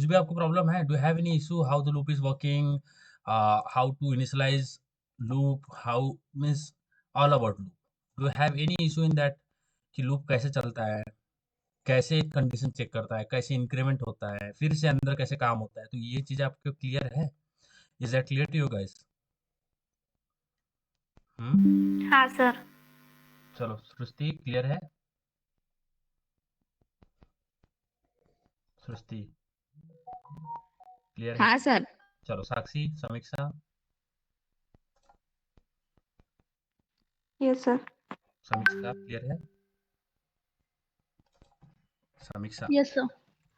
भी आपको प्रॉब्लम है? Do you have any issue how the loop is working, how to initialize loop, how means all about loop? Do you have any issue in that कि loop कैसे चलता है, कैसे condition check करता है, कैसे इंक्रीमेंट होता है, फिर से अंदर कैसे काम होता है? तो ये चीज आपको क्लियर है? Is that clear to you guys? हाँ सर। चलो सृष्टि क्लियर है? सृष्टि क्लियर है? हाँ सर। चलो साक्षी, समीक्षा। Yes sir. समीक्षा क्लियर है? समीक्षा। Yes sir.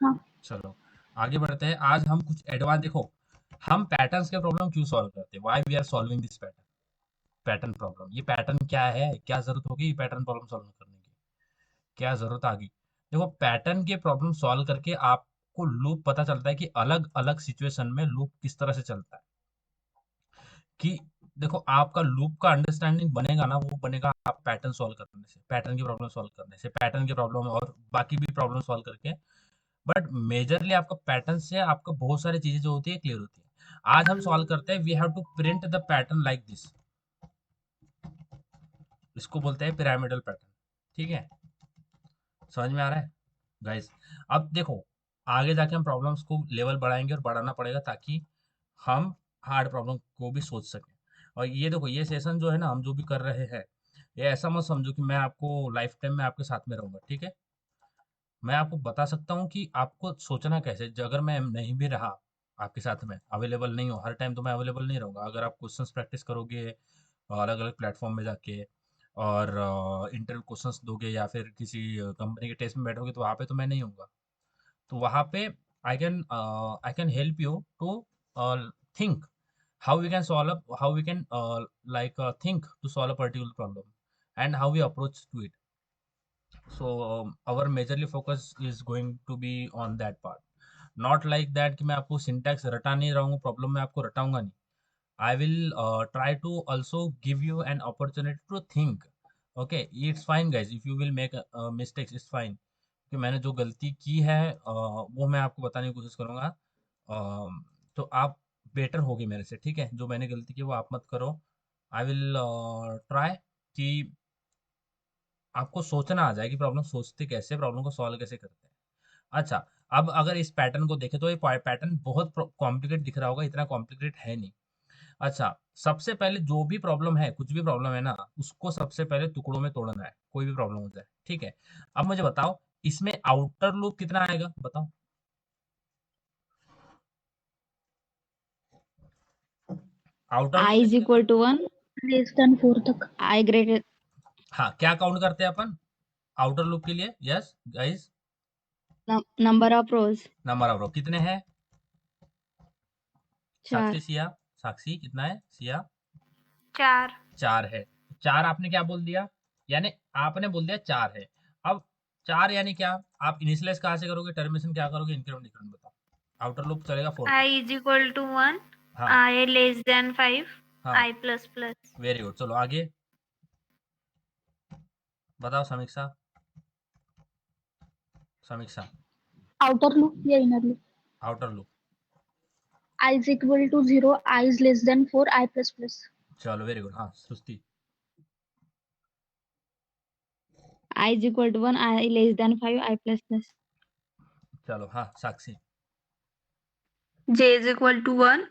हाँ। चलो आगे बढ़ते हैं। आज हम कुछ एडवांस, देखो हम पैटर्न्स के प्रॉब्लम क्यों सॉल्व करते हैं, why we are solving this pattern, pattern problem. ये पैटर्न क्या है, क्या जरूरत होगी पैटर्न प्रॉब्लम सॉल्व करने की, क्या जरूरत आ गई? देखो पैटर्न के प्रॉब्लम सॉल्व करके आपको लूप पता चलता है कि अलग अलग सिचुएशन में लूप किस तरह से चलता है। कि देखो आपका लूप का अंडरस्टैंडिंग बनेगा ना, वो बनेगा आप पैटर्न सॉल्व करने से, पैटर्न की प्रॉब्लम सॉल्व करने से, पैटर्न की प्रॉब्लम और बाकी भी प्रॉब्लम सॉल्व करके। बट मेजरली आपका पैटर्न से आपका बहुत सारी चीजें जो होती है क्लियर होती है। आज हम सॉल्व करते हैं, we have to print the pattern like this. इसको बोलते हैं पिरामिडल पैटर्न। ठीक है, समझ में आ रहा है गाइस? अब देखो आगे जाके हम प्रॉब्लम्स को लेवल बढ़ाएंगे और बढ़ाना पड़ेगा ताकि हम हार्ड प्रॉब्लम को भी सोच सकें। और ये देखो ये सेशन जो है ना हम जो भी कर रहे हैं, ये ऐसा मत समझो कि मैं आपको लाइफ टाइम में आपके साथ में रहूंगा। ठीक है, मैं आपको बता सकता हूँ कि आपको सोचना कैसे, अगर मैं नहीं भी रहा आपके साथ में, अवेलेबल नहीं हो हर टाइम, तो मैं अवेलेबल नहीं रहूंगा। अगर आप क्वेश्चंस प्रैक्टिस करोगे अलग अलग प्लेटफॉर्म में जाके और इंटरव्यू क्वेश्चंस दोगे या फिर किसी कंपनी के टेस्ट में बैठोगे, तो वहाँ पे तो मैं नहीं होऊंगा। तो वहाँ पे I can help you to think how we can solve how we can think to solve a particular problem and how we approach to it. So our majorly focus is going to be on that part, not like that कि मैं आपको syntax रटा नहीं रहा हूँ, problem में आपको रटाऊंगा नहीं। I will try to also give you an opportunity to think. Okay, it's fine guys if you will make mistakes, it's fine कि मैंने जो गलती की है वो मैं आपको बताने की कोशिश करूंगा। तो आप बेटर होगे मेरे से, ठीक है? जो मैंने गलती की वो आप मत करो। आई विल ट्राई कि आपको सोचना आ जाए कि प्रॉब्लम सोचते कैसे, प्रॉब्लम को सॉल्व कैसे करते हैं। अच्छा, अब अगर इस पैटर्न को देखें तो ये पैटर्न बहुत कॉम्प्लिकेट दिख रहा होगा, इतना कॉम्प्लिकेट है नहीं। अच्छा, सबसे पहले जो भी प्रॉब्लम है, कुछ भी प्रॉब्लम है ना, उसको सबसे पहले टुकड़ों में तोड़ना है, कोई भी प्रॉब्लम हो जाए। ठीक है, अब मुझे बताओ इसमें आउटर लूप कितना आएगा, बताओ। आउटर लूप आई इज कितने का? इक्वल टू 1, लेस देन 4 तक। आई ग्रेटर। हाँ, क्या काउंट करते हैं अपन आउटर लूप के लिए? Yes guys, number of rows number of row कितने हैं? 4। साक्षी, सिया, साक्षी कितना है? सिया 4। 4 है। 4 आपने क्या बोल दिया? यानी आपने बोल दिया 4 है। अब 4 यानी क्या? आप इनिशियलाइज कहाँ से करोगे, टर्मिनेशन क्या करोगे, इंक्रीमेंट इंक्रीमेंट बताओ। आउटर लूप चलेगा 4 तक। I is equal to 1, हाँ I less than 5, हाँ, I plus plus। Very good. चलो आगे बताओ समीक्षा, समीक्षा। आउटर लूप या inner loop? Outer loop. I is equal to 0, I is less than 4, I plus plus। चलो वेरी गुड। हाँ सुस्ती। I is equal to 1, I less than 5, I plus plus. चलो हाँ Sakshi. J is equal to 1,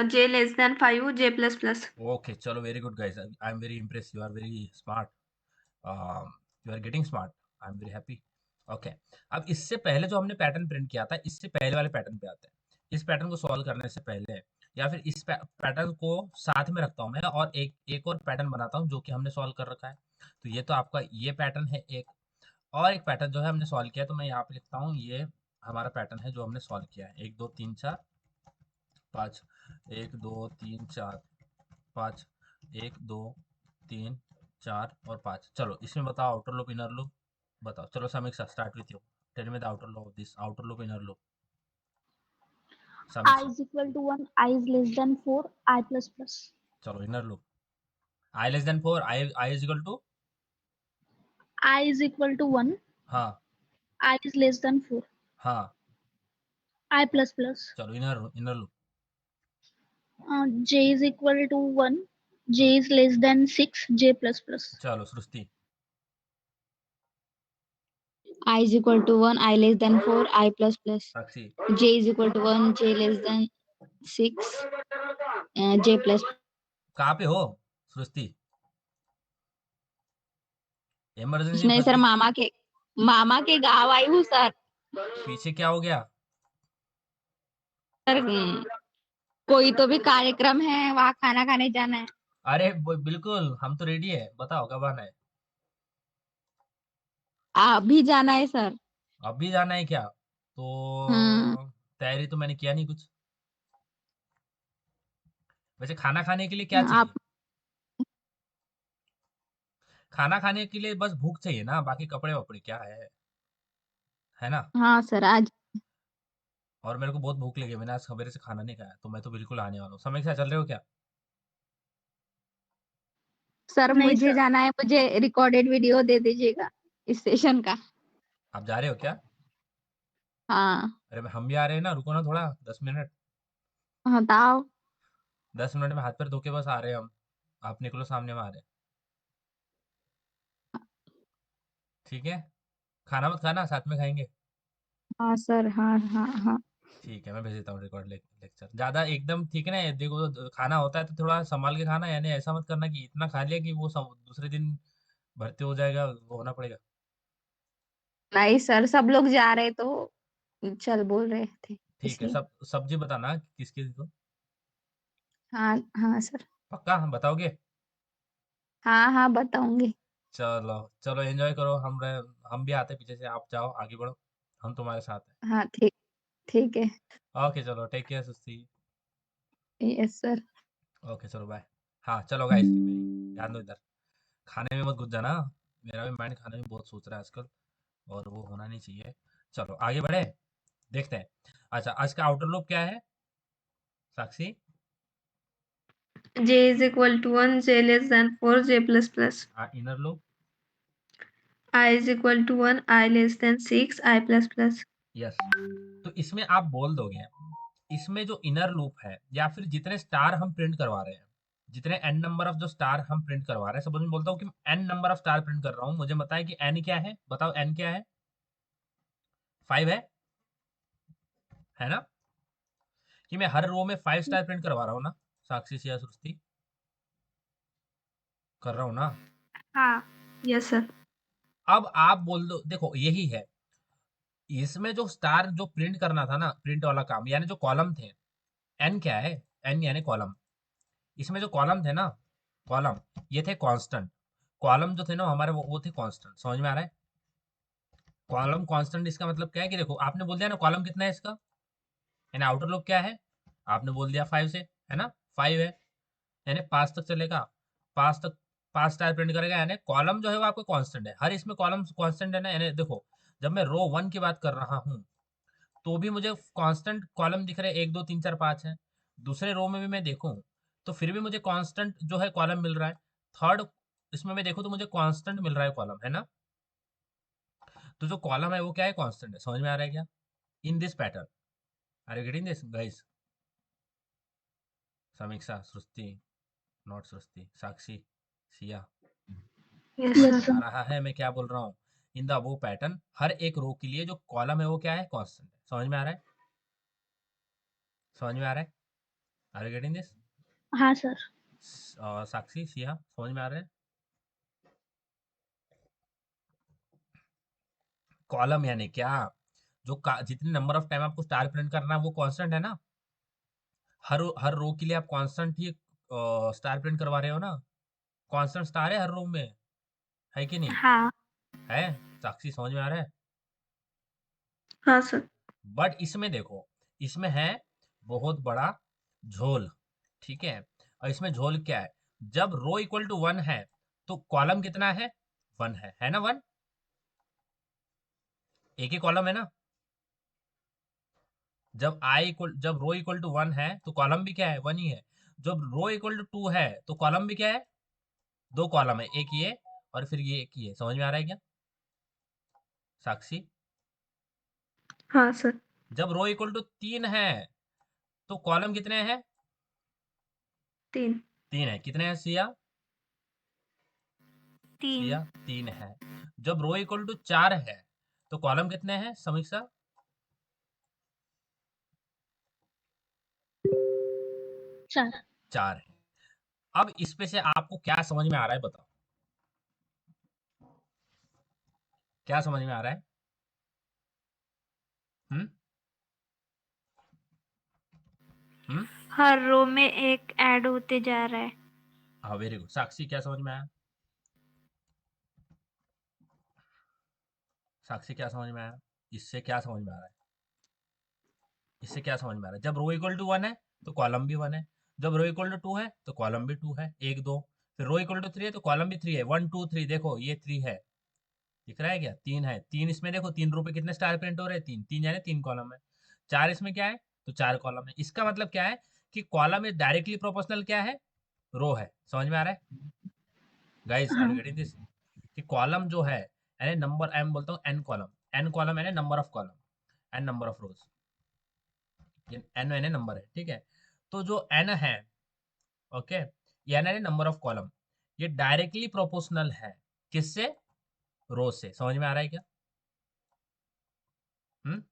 J less than 5, J plus plus। Okay चलो very good guys, I am very impress, you are very smart, you are getting smart, I am very happy. Okay, अब इससे पहले जो हमने pattern print किया था, इससे पहले वाले पैटर्न पे आते हैं। इस पैटर्न को सॉल्व करने से पहले या फिर इस पैटर्न को साथ में रखता हूँ मैं और एक एक और पैटर्न बनाता हूँ जो कि हमने सॉल्व कर रखा है। तो ये तो आपका ये पैटर्न है एक, और एक पैटर्न जो है हमने सॉल्व किया, तो मैं यहाँ पे लिखता हूँ ये हमारा पैटर्न है जो हमने सॉल्व किया है। 1 2 3 4 5, 1 2 3 4 5, 1 2 3 4 और 5। चलो इसमें बताओ आउटर लूप इनर लूप बताओ। चलो Samiksha, start with you, tell me the outer loop of this, outer loop inner loop. I Samiksha. is equal to 1, I is less than 4, I plus plus। चलो inner loop, I less than 4, I is equal to. I is equal to 1, हाँ I is less than 4, हाँ I plus plus. चलो inner loop. J is equal to 1. J is less than 6. J plus plus. चलो सृष्टि। I is equal to 1, I less than 4, I plus plus. Sakshi. J is equal to 1, J less than 6, J plus. कहाँ पे हो सृष्टि? Emergency में नहीं फंस sir, गई। मामा के गाँव आई हूँ सर। पीछे क्या हो गया? सर कोई तो भी कार्यक्रम है, वहाँ खाना खाने जाना है। अरे बिल्कुल, हम तो रेडी है, बताओ कब आना है? अभी जाना है सर। अभी जाना है क्या? हम्म। तो तैयारी तो मैंने किया नहीं कुछ। वैसे खाना खाने के लिए क्या आप चाहिए? खाना खाने के लिए बस भूख चाहिए ना, बाकी कपड़े वपड़े क्या है ना? हाँ सर आज। और मेरे को बहुत भूख लगी है, मैंने आज सवेरे से खाना नहीं खाया, तो मैं तो बिल्कुल आने वाला हूँ। समय के साथ चल रहे हो क्या? सर नहीं मुझे सर। जाना है, मुझे रिकॉर्डेड वीडियो दे दीजिएगा इस सेशन का। आप जा रहे हो क्या? हाँ। अरे हम भी आ रहे हैं ना, रुको ना थोड़ा 10 मिनट। बताओ। 10 मिनट में हाथ पैर धो के बस आ रहे हैं हम। आप निकलो सामने में आ रहे हैं। ठीक है, खाना मत खाना, साथ में खाएंगे। हाँ सर, हाँ हाँ हाँ। ठीक है, मैं भेज देता हूँ रिकॉर्ड लेक्चर। ज्यादा एकदम ठीक है ना? देखो खाना होता है तो थोड़ा संभाल के खाना, यानी ऐसा मत करना कि इतना खा लिया कि वो दूसरे दिन भर्ती हो जाएगा, वो होना पड़ेगा। नहीं सर, सब लोग जा रहे तो चल बोल रहे थे ठीक है, इसलिए। सब सब्जी बताना किसकी को। हाँ हाँ सर। पक्का हम बताओगे? हाँ हाँ बताऊंगी। चलो चलो एंजॉय करो, हम भी आते हैं पीछे से, आप जाओ आगे बढ़ो, हम तुम्हारे साथ हाँ ठीक, ठीक है। हैं। ओके चलो, टेक केयर सुस्ती। Yes sir. ओके चलो बाय। हाँ चलो गाइस, मेरी ध्यान दो इधर, खाने में मत घुस जाना। मेरा भी माइंड खाने में बहुत सोच रहा है आजकल, और वो होना नहीं चाहिए। चलो आगे बढ़े, देखते हैं। अच्छा, आज का आउटर लूप क्या है साक्षी? J is equal to 1, J less than 4, J plus plus. Inner loop? I is equal to 1, I less than 6, I plus plus. Yes. तो इसमें आप बोल दोगे, इसमें जो इनर लूप है, या फिर जितने स्टार हम प्रिंट करवा रहे हैं, जितने एन नंबर ऑफ जो स्टार हम प्रिंट करवा रहे हैं, सपोज मैं बोलता हूँ कि N number of star print कर रहा हूँ, मुझे बताए कि एन क्या है, बताओ एन क्या है? 5 है ना? कि मैं हर रो में 5 स्टार प्रिंट करवा रहा हूँ ना साक्षी सिया सृष्टि? कर रहा हूँ ना? हाँ, yes sir. अब आप बोल दो, देखो यही है, इसमें जो स्टार जो प्रिंट करना था ना, प्रिंट वाला काम, यानी जो कॉलम थे, एन क्या है? एन यानी कॉलम। इसमें जो कॉलम थे ना, कॉलम ये थे कांस्टेंट। कॉलम जो थे ना हमारे, वो थे कांस्टेंट। समझ में आ रहा है? कॉलम कांस्टेंट, इसका मतलब क्या है कि देखो आपने बोल दिया ना कॉलम कितना है इसका, यानी आउटर लूप क्या है, आपने बोल दिया 5 से, है ना? 5 है, यानी 5 तक चलेगा, 5 तक 5 स्टार प्रिंट करेगा, यानी कॉलम जो है वो आपका कांस्टेंट है। हर इसमें कॉलम कांस्टेंट है ना, यानी देखो जब मैं रो 1 की बात कर रहा हूँ तो भी मुझे कांस्टेंट कॉलम दिख रहे हैं, 1 2 3 4 5 है। दूसरे रो में भी मैं देखूं तो फिर भी मुझे कांस्टेंट जो है कॉलम मिल रहा है। थर्ड इसमें मैं देखूं तो मुझे कांस्टेंट मिल रहा है कॉलम, है ना? तो जो कॉलम है वो क्या है? कांस्टेंट है। समझ में आ रहा है क्या? In this pattern, are you getting this guys? Samiksha, Srishti, not Srishti, Sakshi, Siya, Yes Yes sir. sir. आ रहा है मैं क्या बोल रहा हूँ? इन द वो पैटर्न, हर एक रो के लिए जो कॉलम है वो क्या है? कांस्टेंट है। समझ में आ रहा है? समझ में आ रहा है? Are you getting this? हाँ सर. साक्षी, सिया, समझ में आ रहा है? कॉलम यानी क्या? जितने नंबर ऑफ टाइम आपको स्टार प्रिंट करना है वो कांस्टेंट है ना? हर रो के लिए आप कांस्टेंट ही स्टार प्रिंट करवा रहे हो ना? कांस्टेंट स्टार है हर रो में, है कि नहीं? हाँ. है। साक्षी समझ में आ रहा है? हाँ sir. बट इसमें देखो, इसमें है बहुत बड़ा झोल, ठीक है? और इसमें झोल क्या है? जब रो इक्वल टू 1 है तो कॉलम कितना है? 1 है ना? 1 एक ही कॉलम है ना? जब रो इक्वल टू 1 है तो कॉलम भी क्या है? 1 ही है। जब रो इक्वल टू 2 है तो कॉलम भी क्या है? 2 कॉलम है, एक ये और फिर ये एक ये। समझ में आ रहा है क्या साक्षी? हाँ sir. जब रो इक्वल टू 3 है तो कॉलम कितने हैं? 3 3 है। कितने हैं सिया? 3 3 है। जब रो इक्वल टू 4 है तो कॉलम कितने हैं समीक्षा? 4. 4 है। अब इसमें से आपको क्या समझ में आ रहा है बताओ? क्या समझ में आ रहा है? हम्म हम्म हर रो में एक ऐड होते जा रहा है। हाँ, वेरी गुड। साक्षी क्या समझ में आया? साक्षी क्या समझ में आया? इससे क्या समझ में आ रहा है? इससे क्या समझ में आ रहा है? जब रो इक्वल टू 1 है तो कॉलम भी 1 है। जब रो इक्वल टू 2 है तो कॉलम भी 2 है, 1 2। फिर रो इक्वल टू 3 है तो कॉलम भी 3 है, 1 2 3। देखो ये 3 है, दिख रहा है क्या? 3 है। 3 इसमें देखो, 3 रो पे कितने स्टार प्रिंट हो रहे हैं? 3 3 यानी 3 कॉलम है। 4 इसमें क्या है? तो 4 कॉलम है। इसका मतलब क्या है कि कॉलम इज डायरेक्टली प्रोपोर्शनल क्या है? रो है। समझ में आ रहा है गाइस? आर यू हाँ. Getting this? कि कॉलम जो है यानी नंबर, मैं बोलता हूँ एन कॉलम। एन कॉलम यानी number of column, N number of rows. ये एन यानी नंबर है, ठीक है? तो जो एन है, ओके, ये एन यानी नंबर ऑफ कॉलम, ये डायरेक्टली प्रोपोर्शनल है किससे? रो से। समझ में आ रहा है क्या? हम्म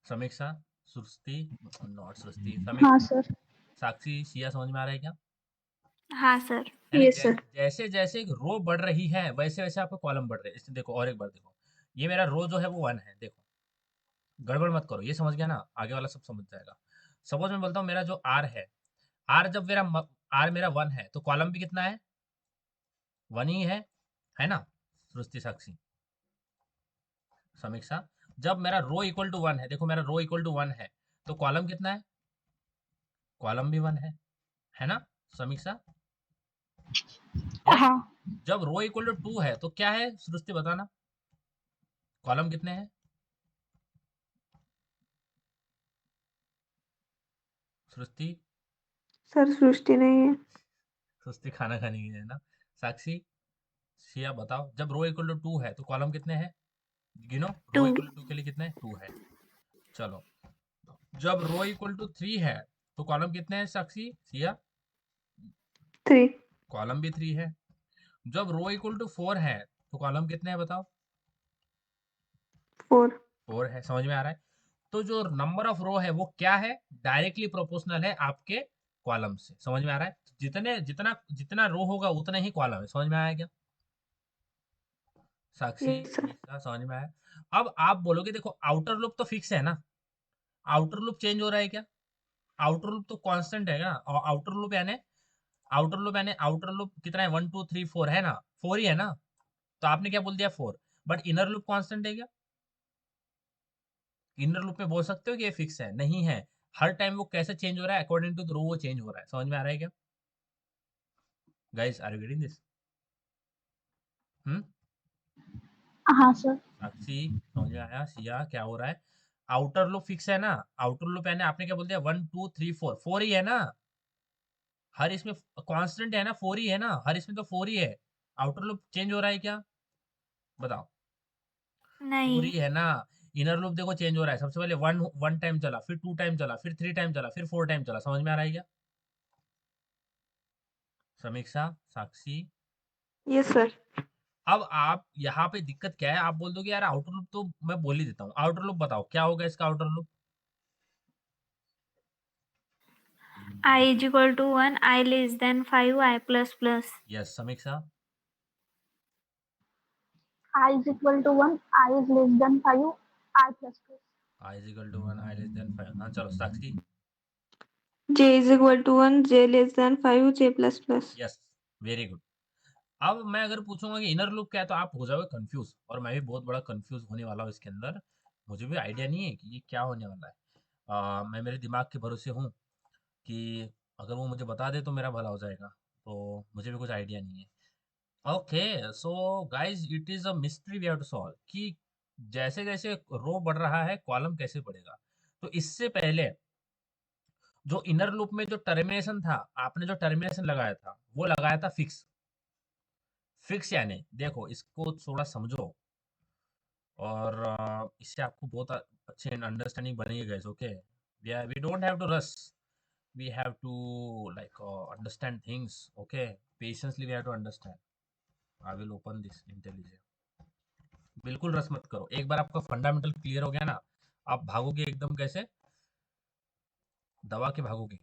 समीक्षा, सृष्टि, नॉट सृष्टि, हाँ समीक्षा, सर. साक्षी, सिया, समझ में आ रहा है क्या? हाँ सर। यानी यस सर। जैसे जैसे रो बढ़ रही है वैसे वैसे आपके कॉलम बढ़ रहे हैं। इसमें देखो और एक बार देखो, ये मेरा रो जो है वो 1 है। देखो, गड़बड़ मत करो, ये समझ गया ना? आगे वाला सब समझ जाएगा। सपोज मैं बोलता हूँ मेरा जो आर है, आर जब आर मेरा 1 है तो कॉलम भी कितना है? 1 ही है ना? सृष्टि, साक्षी, समीक्षा। जब मेरा रो इक्वल टू 1 है, देखो मेरा रो इक्वल टू 1 है तो कॉलम कितना है? कॉलम भी 1 है ना समीक्षा? यस। हाँ. जब रो इक्वल टू 2 है तो क्या है सृष्टि, बताना? कॉलम कितने हैं सृष्टि? सर सृष्टि नहीं है। सृष्टि खाना खाने की है ना? साक्षी, सिया बताओ, जब रो इक्वल टू 2 है तो कॉलम कितने हैं? गिनो, रो 2 इक्वल टू 2 के लिए कितने? 2 है। चलो, जब रो इक्वल टू 3 है तो कॉलम कितने हैं साक्षी, सिया? 3 कॉलम भी 3 है। जब रो इक्वल टू 4 है तो कॉलम कितने हैं बताओ? 4 4 है। समझ में आ रहा है? तो जो नंबर ऑफ रो है वो क्या है? डायरेक्टली प्रोपोर्शनल है आपके कॉलम से। समझ में आ रहा है? जितने जितना जितना रो होगा उतना ही कॉलम है। समझ में आया क्या? साक्षी, यस सर। समीक्षा, समझ में आया? अब आप बोलोगे देखो आउटर लूप तो फिक्स है ना, आउटर लूप चेंज हो रहा है क्या? आउटर लूप तो कांस्टेंट है ना। और आउटर लूप कितना है? 1 2 3 4 है ना? 4 ही है ना? तो आपने क्या बोल दिया? 4। बट इनर लूप कांस्टेंट है क्या? इनर लूप में बोल सकते हो कि ये फिक्स है? नहीं है। हर टाइम वो कैसे चेंज हो रहा है? अकॉर्डिंग टू द रो वो चेंज हो रहा है। समझ में आ रहा है क्या guys? Are you getting this? हम्म हाँ सर. साक्षी, समझ में आया? सिया, क्या हो रहा है? आउटर लूप फिक्स है ना? आउटर लूप यानी आपने क्या बोल दिया? 1 2 3 4, 4 ही है ना? हर इसमें कांस्टेंट है ना? 4 ही है ना? हर इसमें तो 4 ही है। आउटर लूप चेंज हो रहा है क्या? बताओ। 4 नहीं। ही है ना? इनर लूप देखो चेंज हो रहा है। सबसे पहले 1 टाइम चला, फिर 2 टाइम चला, फिर 3 टाइम चला, फिर 4 टाइम चला। समझ में आ रहा है क्या समीक्षा, साक्षी? Yes sir. अब आप यहाँ पे दिक्कत क्या है? आप बोल दोगे यार आउटर लूप तो मैं बोल ही देता हूँ। आउटर लूप बताओ क्या होगा इसका outer loop? I is equal to 1, I less than 5, I plus plus. Yes समीक्षा, I is equal to 1. I is less than 5. I plus plus. I is equal to 1, I less than 5। हाँ चलो Sakshi. J is equal to 1, J less than 5, J plus plus. Yes, very good. अब मैं अगर पूछूंगा कि inner loop क्या है तो आप हो जाओगे कंफ्यूज, और मैं भी बहुत बड़ा कंफ्यूज होने वाला हूँ इसके अंदर। मुझे भी आइडिया नहीं है कि ये क्या होने वाला है। मैं मेरे दिमाग के भरोसे हूँ कि अगर वो मुझे बता दे तो मेरा भला हो जाएगा। तो मुझे भी कुछ आइडिया नहीं है। Okay, so guys it is a mystery we have to solve कि जैसे जैसे रो बढ़ रहा है कॉलम कैसे बढ़ेगा। तो इससे पहले जो इनर लूप में जो टर्मिनेशन था, आपने जो टर्मिनेशन लगाया था वो लगाया था फिक्स। फिक्स यानी देखो इसको थोड़ा समझो। और इससे आपको बहुत अच्छी अंडरस्टैंडिंग बनेगी guys. Okay, we don't have to rush, we have to like understand things. Okay, patiently we have to understand. I will open this intelligent. बिल्कुल रस मत करो. एक बार आपका फंडामेंटल क्लियर हो गया ना, आप भागोगे एकदम कैसे दबा के भागोगे.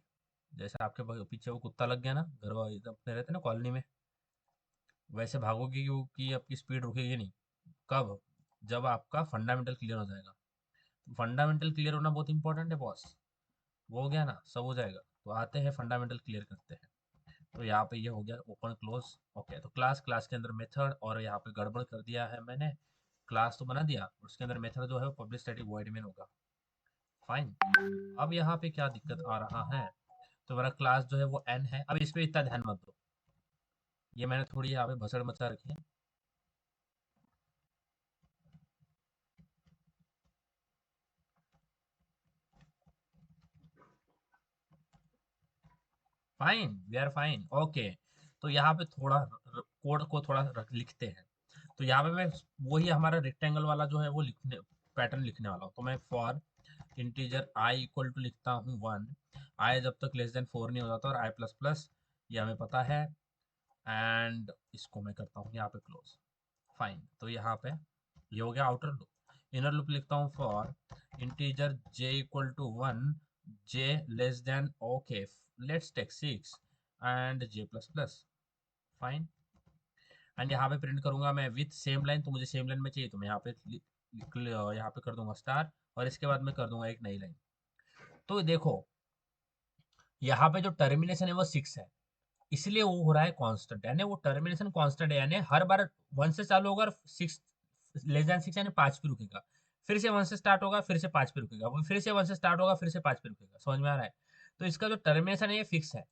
जैसे आपके पीछे वो कुत्ता लग गया ना, घर वाले अपने रहते ना कॉलोनी में, वैसे भागोगे क्योंकि आपकी स्पीड रुकेगी नहीं. कब? जब आपका फंडामेंटल क्लियर हो जाएगा. फंडामेंटल क्लियर होना बहुत इंपॉर्टेंट है बॉस. वो हो गया ना, सब हो जाएगा. तो आते हैं फंडामेंटल क्लियर करते हैं. तो यहाँ पे ये हो गया ओपन क्लोज. ओके, तो क्लास, क्लास के अंदर मेथड, और यहाँ पे गड़बड़ कर दिया है मैंने. क्लास तो बना दिया, उसके अंदर मेथड जो है वो पब्लिक स्टैटिक वॉइड मेन होगा. फाइन. अब यहाँ पे क्या दिक्कत आ रहा है, तो मेरा क्लास जो है वो n है. अब इस पे इतना ध्यान मत दो, ये मैंने थोड़ी यहाँ पे भसड़ मचा रखी है. Fine, we are fine. Okay, तो यहाँ पे थोड़ा कोड को थोड़ा लिखते हैं. तो यहाँ पे मैं वही हमारा रेक्टेंगल वाला जो है वो लिखने, पैटर्न लिखने वाला हूँ. तो मैं for integer I equal to लिखता हूँ 1. आई जब तक लेस देन 4 नहीं हो जाता, और आई प्लस प्लस, ये हमें पता है. एंड इसको मैं करता हूँ यहाँ पे क्लोज. फाइन. तो यहाँ पे ये हो गया आउटर लूप. इनर लूप लिखता हूँ for integer j equal to 1, j less than, okay, let's take 6 and j plus plus. Fine. And यहाँ पे प्रिंट करूंगा मैं विथ सेम लाइन. तो मुझे सेम लाइन में चाहिए, तो मैं यहाँ पे यहाँ पे कर दूंगा स्टार, और इसके बाद मैं कर दूंगा एक नई लाइन. तो देखो यहाँ पे जो टर्मिनेशन है वो 6 है, इसलिए वो हो रहा है कांस्टेंट. यानी वो टर्मिनेशन कांस्टेंट है, यानी हर बार 1 से चालू होगा और 6 लेस देन 6 यानी 5 पे रुकेगा. फिर से 1 से स्टार्ट होगा, फिर से 5 पे रुकेगा, वो फिर से 1 से स्टार्ट होगा, फिर से 5 पे रुकेगा. समझ में आ रहा है? तो इसका जो टर्मिनेशन है ये फिक्स है.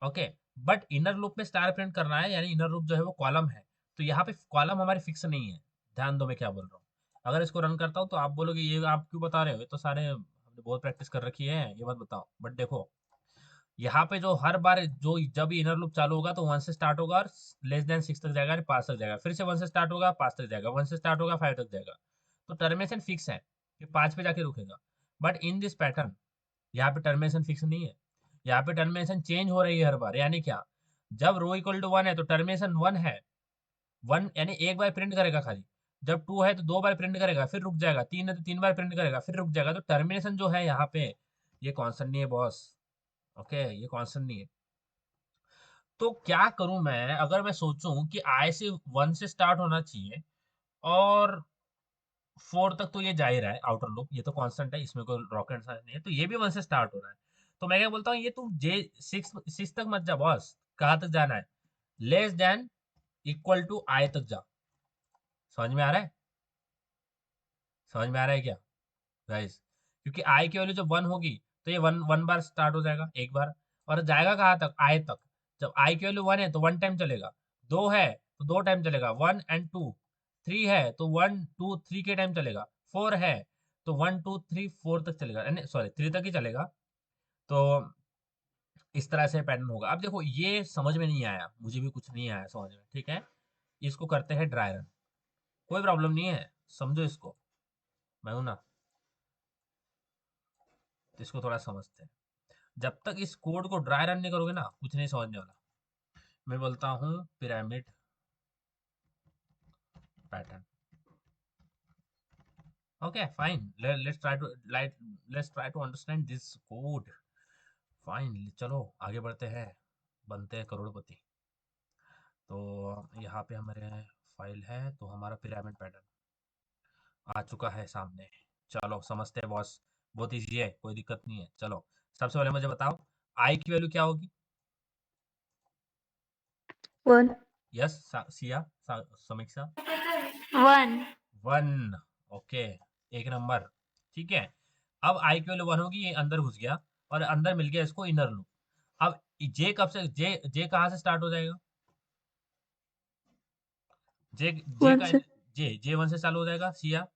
ओके, बट इनर लूप में स्टार प्रिंट करना है, यानी इनर लूप जो है वो कॉलम है. तो यहाँ पे कॉलम हमारी फिक्स नहीं है. ध्यान दो मैं क्या बोल रहा हूँ. अगर इसको रन करता हूँ तो आप बोलोगे ये आप क्यों बता रहे हो, ये तो सारे हमने बहुत प्रैक्टिस कर रखी है, ये मत बताओ. बट देखो यहाँ पे जो हर बार जो जब इनर लूप चालू होगा तो 1 से स्टार्ट होगा और लेस देन 6 तक जाएगा, 5 तक जाएगा, फिर से 1 से स्टार्ट होगा, 5 तक जाएगा, 1 से स्टार्ट होगा, 5 तक जाएगा. तो टर्मिनेशन फिक्स है कि 5 पे जाके रुकेगा. बट इन दिस पैटर्न यहाँ पे टर्मिनेशन फिक्स नहीं है. यहाँ पे टर्मिनेशन चेंज हो रही है हर बार. यानी क्या, जब रो इक्वल टू 1 है तो टर्मिनेशन 1 है. 1 यानी एक बार प्रिंट करेगा खाली. जब 2 है तो 2 बार प्रिंट करेगा, फिर रुक जाएगा. 3 है तो 3 बार प्रिंट करेगा, फिर रुक जाएगा. तो टर्मिनेशन जो है यहाँ पे ये कांस्टेंट नहीं है बॉस. ओके, ये कांस्टेंट नहीं है. तो क्या करूं मैं, अगर मैं सोचूं कि आई से 1 से स्टार्ट होना चाहिए और 4 तक, तो ये जा ही रहा है आउटर लूप, ये तो कांस्टेंट है, इसमें कोई रॉकेट साइंस नहीं है. तो ये भी 1 से स्टार्ट हो रहा है. तो मैं क्या बोलता हूँ, ये तुम जे 6 तक मत जा बॉस. कहाँ तक जाना है? लेस देन इक्वल टू आई तक जा. समझ में आ रहा है? समझ में आ रहा है क्या गाइस? क्योंकि आई की वैल्यू जब 1 होगी तो ये वन वन बार स्टार्ट हो जाएगा एक बार, और जाएगा कहाँ तक? आई तक. जब आई की वैल्यू 1 है तो 1 टाइम चलेगा. 2 है तो 2 टाइम चलेगा, 1 एंड 2. 3 है तो 1 2 3 के टाइम चलेगा. 4 है तो 1 2 3 4 तक चलेगा, सॉरी 3 तक ही चलेगा. तो इस तरह से पैटर्न होगा. अब देखो ये समझ में नहीं आया, मुझे भी कुछ नहीं आया समझ में. ठीक है, इसको करते हैं ड्राई रन. कोई प्रॉब्लम नहीं है, समझो इसको, मैं हूं ना. तो इसको थोड़ा समझते हैं. जब तक इस कोड को ड्राई रन नहीं करोगे ना, कुछ नहीं समझने वाला. मैं बोलता हूँ pyramid pattern. Okay fine, let's try to understand this code. Fine, चलो आगे बढ़ते हैं, बनते हैं करोड़पति. तो यहाँ पे हमारे फाइल है, तो हमारा पिरामिड पैटर्न आ चुका है सामने. चलो समझते हैं बॉस, बहुत ईजी है, कोई दिक्कत नहीं है. चलो सबसे पहले मुझे बताओ आई की वैल्यू क्या होगी? 1. यस सिया, समीक्षा. 1. 1. ओके, एक नंबर. ठीक है, अब आई की वैल्यू 1 होगी, ये अंदर घुस गया और अंदर मिल गया इसको इनर लूप. अब जे कब से, जे कहाँ से स्टार्ट हो जाएगा? जे जे 1 का से. जे 1 से चालू हो जाएगा. सिया,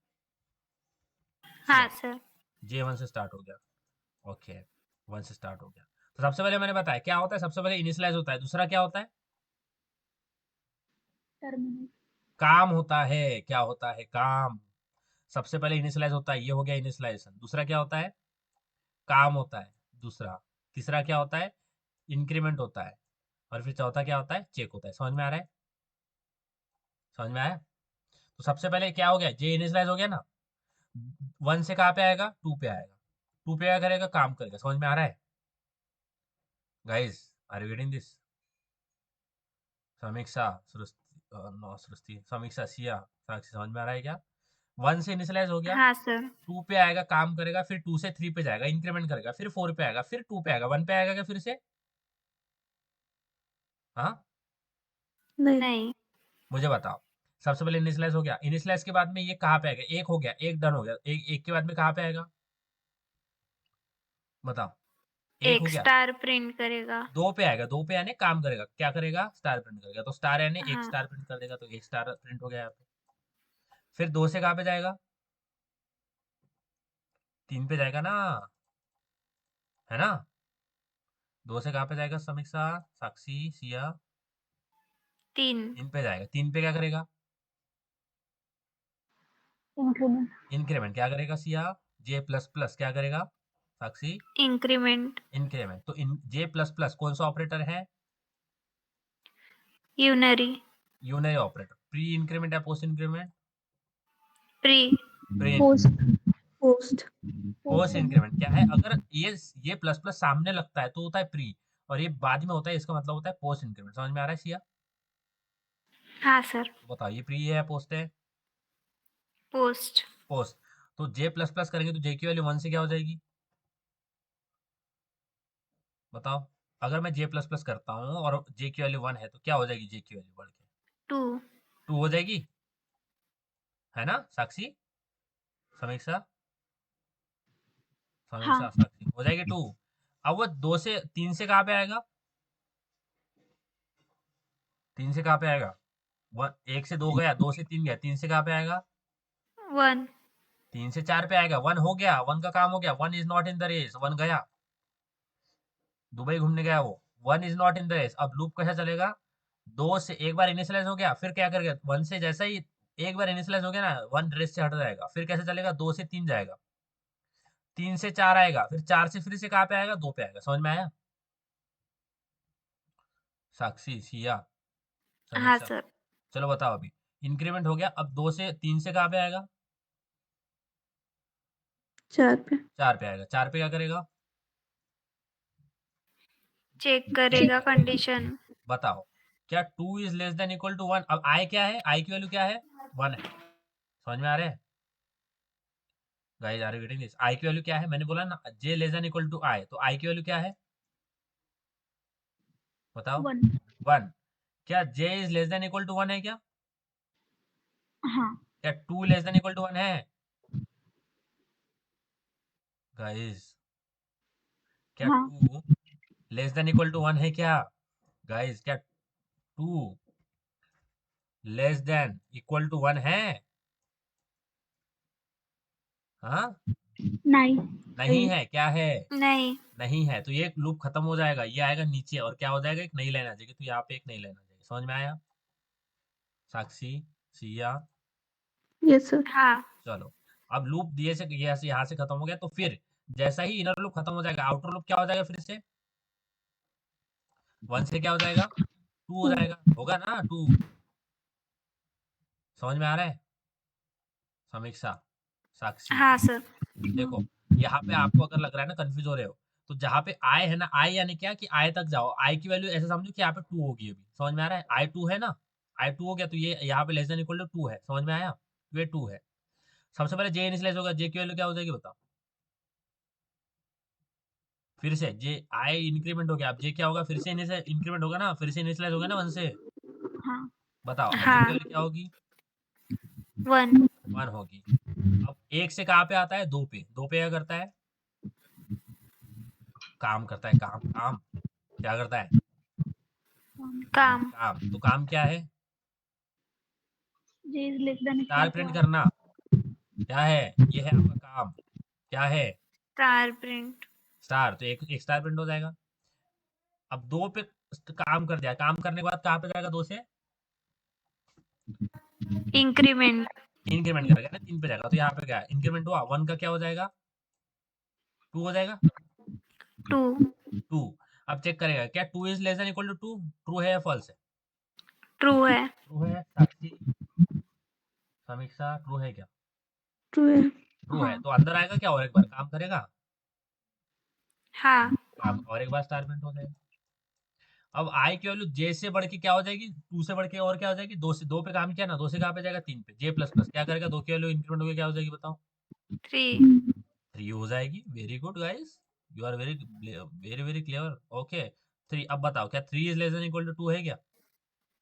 हाँ सिया, सर. जे 1 से स्टार्ट हो गया. ओके, 1 से स्टार्ट हो गया. तो सबसे पहले मैंने बताया क्या होता है, सबसे पहले इनिशियलाइज होता है. दूसरा क्या होता है? टर्मिनेट. काम होता है, क्या होता है, काम। सबसे पहले इनिशियलाइज होता है, ये हो गया इनिशियलाइजेशन। दूसरा क्या होता है, काम होता है। दूसरा, तीसरा क्या होता है, इंक्रीमेंट होता है। और फिर चौथा क्या होता है, चेक होता है। समझ में आ रहा है, समझ में आया? तो सबसे पहले क्या हो गया, जे इनिशियलाइज हो गया ना, 1 से कहाँ पे आएगा, 2 पे आएगा। 2 पे क्या करेगा, काम करेगा। समझ में आ रहा है guys? Are you getting this? Samiksha, Srishti, समीक्षा, सिया, साक्षी, समझ में आ रहा है क्या? 1 से इनिशियलाइज हो गया, हाँ सर। 2 पे आएगा, काम करेगा, फिर 2 से 3 पे जाएगा, इंक्रीमेंट करेगा, फिर 4 पे आएगा, फिर 2 पे आएगा, 1 पे आएगा क्या फिर से? हाँ, नहीं। मुझे बताओ। सबसे पहले इनिशियलाइज हो गया, इनिशियलाइज के बाद में ये कहाँ पे आएगा, एक हो गया, एक डन हो गया, एक के बाद में कहाँ पे आएगा, बताओ। एक हो एक गया, स्टार प्रिंट करेगा। 2 पे आएगा, 2 पे यानी काम करेगा, क्या करेगा, स्टार प्रिंट करेगा। तो स्टार यानी एक हाँ। स्टार प्रिंट कर देगा, तो एक स्टार प्रिंट हो गया यहाँ पे। फिर 2 से कहाँ पे जाएगा, 3 पे जाएगा ना, है ना? 2 से कहाँ पे जाएगा, समीक्षा, साक्षी, सिया? 3 3 पे जाएगा। 3 पे क्या करेगा, इंक्रीमेंट, इंक्रीमेंट। क्या करेगा सिया, जे प्लस प्लस क्या करेगा, साक्षी? इंक्रीमेंट। इंक्रीमेंट। तो इन जे प्लस प्लस कौन सा ऑपरेटर है, unary. Unary operator. Pre increment या post increment, pre. Pre post, post. Post increment. क्या है, अगर ये प्लस प्लस सामने लगता है तो होता है प्री, और ये बाद में होता है, इसका मतलब होता है पोस्ट इंक्रीमेंट। समझ में आ रहा है सिया? हाँ सर। तो बताओ, ये प्री है या पोस्ट है, पोस्ट। पोस्ट। तो जे प्लस प्लस करेंगे तो जे की वैल्यू 1 से क्या हो जाएगी, बताओ। अगर मैं जे प्लस प्लस करता हूँ और जे की वैल्यू 1 है तो क्या हो जाएगी, जे की वैल्यू बढ़ के 2। 2 हो जाएगी, है ना साक्षी, समीक्षा, समीक्षा, हाँ, साक्षी, हो जाएगी 2। अब वो 2 से 3 से कहाँ पे आएगा, 3 से कहाँ पे आएगा, 1 से 2 गया, 2 से 3 गया, 3 से कहाँ पे आएगा, 1। 3 से 4 पे आएगा। 1 हो गया, 1 का काम हो गया, 1 is not in the race, 1 गया, दुबई घूमने गया वो, 1 is not in the race. अब लूप कैसा चलेगा, 2 से एक बार इनिशियलाइज हो गया, फिर क्या करेगा, 1 से जैसा ही एक बार इनिशियलाइज हो गया ना, 1 रेस से हट जाएगा, फिर कैसे चलेगा, 2 से 3 जाएगा, 3 से 4 आएगा, फिर 4 से फिर से कहाँ पे आएगा, 2 पे आएगा। समझ में आया, साक्षी, सिया, हाँ समीक्षा? सर। चलो बताओ अभी, इंक्रीमेंट हो गया, अब 2 से 3 से कहाँ पे आएगा, 4 पे 4 पे आएगा। 4 पे क्या करेगा, चेक करेगा कंडीशन। बताओ। क्या 2 is less than equal to 1? अब आई क्या है, आई की वैल्यू क्या है, 1 है। समझ में आ रहा है guys, are you getting this? I की वैल्यू क्या है, मैंने बोला ना, J less than equal to I, तो आई की वैल्यू क्या है, बताओ। 1, 1। क्या J is less than equal to 1 है क्या, हाँ, क्या 2 लेस देन इक्वल टू 1 है गाइस, क्या हाँ, 2 लेस देन इक्वल टू 1 है क्या, गाइस? क्या 2 लेस देन इक्वल टू 1 है, हाँ? नहीं, नहीं है, क्या है, नहीं। नहीं है। तो ये लूप खत्म हो जाएगा, ये आएगा नीचे, और क्या हो जाएगा, एक नई लाइन आ जाएगी, तो यहाँ पे एक नई लाइन आ जाएगी। समझ में आया, साक्षी, सिया? Yes sir. हाँ। चलो, अब लूप दिए से यहाँ से खत्म हो गया, तो फिर जैसा ही इनर लूप खत्म हो जाएगा, आउटर लूप क्या हो जाएगा, फिर से 1 से क्या हो जाएगा, 2 हो 2, जाएगा, होगा ना 2? समझ में आ रहा है, समीक्षा, साक्षी? हाँ सर। देखो, यहाँ पे आपको अगर लग रहा है ना कंफ्यूज हो रहे हो, तो जहाँ पे आई है ना, आई यानी क्या, कि आई तक जाओ, आई की वैल्यू ऐसे समझो कि यहाँ पे 2 होगी अभी। समझ में आ रहा है, आई 2 है ना, आई 2 हो गया, तो ये यहाँ पे लेस देन इक्वल टू 2 है। समझ में आया, तो ये 2 है। सबसे पहले जे इनिशियलाइज होगा, जे की वैल्यू क्या हो जाएगी, बताओ। फिर से जे आई इंक्रीमेंट हो गया, अब जे क्या होगा, फिर से इंक्रीमेंट होगा ना, फिर से इनिशियलाइज होगा ना 1 से, हाँ, बताओ। अब जे की हाँ। वैल्यू क्या होगी, 1। 1 होगी। अब 1 से कहाँ पे आता है, 2 पे, 2 पे क्या करता है, काम करता है, काम, काम क्या करता है, काम। काम। तो काम क्या है, J is less than star equal to print R, करना। क्या है, ये है आपका काम, क्या है, स्टार प्रिंट। स्टार। तो एक स्टार प्रिंट हो जाएगा। अब 2 पे काम कर दिया, काम करने के बाद कहाँ पे जाएगा, 2 से इंक्रीमेंट इंक्रीमेंट करेगा ना 3 पे जाएगा, तो यहाँ पे क्या है इंक्रीमेंट हुआ 1 का क्या हो जाएगा 2 हो जाएगा 2 2। अब चेक करेगा क्या 2 is less than equal to 2, true है या फॉल्स है? ट्रू है ट्रू है। साक्षी समीक्षा ट्रू है क्या? ट्रू है। ट्रू है हाँ तो अंदर आएगा क्या और एक बार काम करेगा हाँ काम और एक बार स्टार प्रिंट हो जाएगा। अब आई की वैल्यू जे से बढ़ के क्या हो जाएगी 2 से बढ़ के और क्या हो जाएगी 2 से 2 पे काम किया ना 2 से कहाँ पे जाएगा 3 पे जे प्लस प्लस क्या करेगा 2 की वैल्यू इंक्रीमेंट होकर क्या हो जाएगी बताओ 3 3 हो जाएगी। Very good guys you are very very very clever okay 3। अब बताओ क्या 3 is less than equal to 2 है क्या?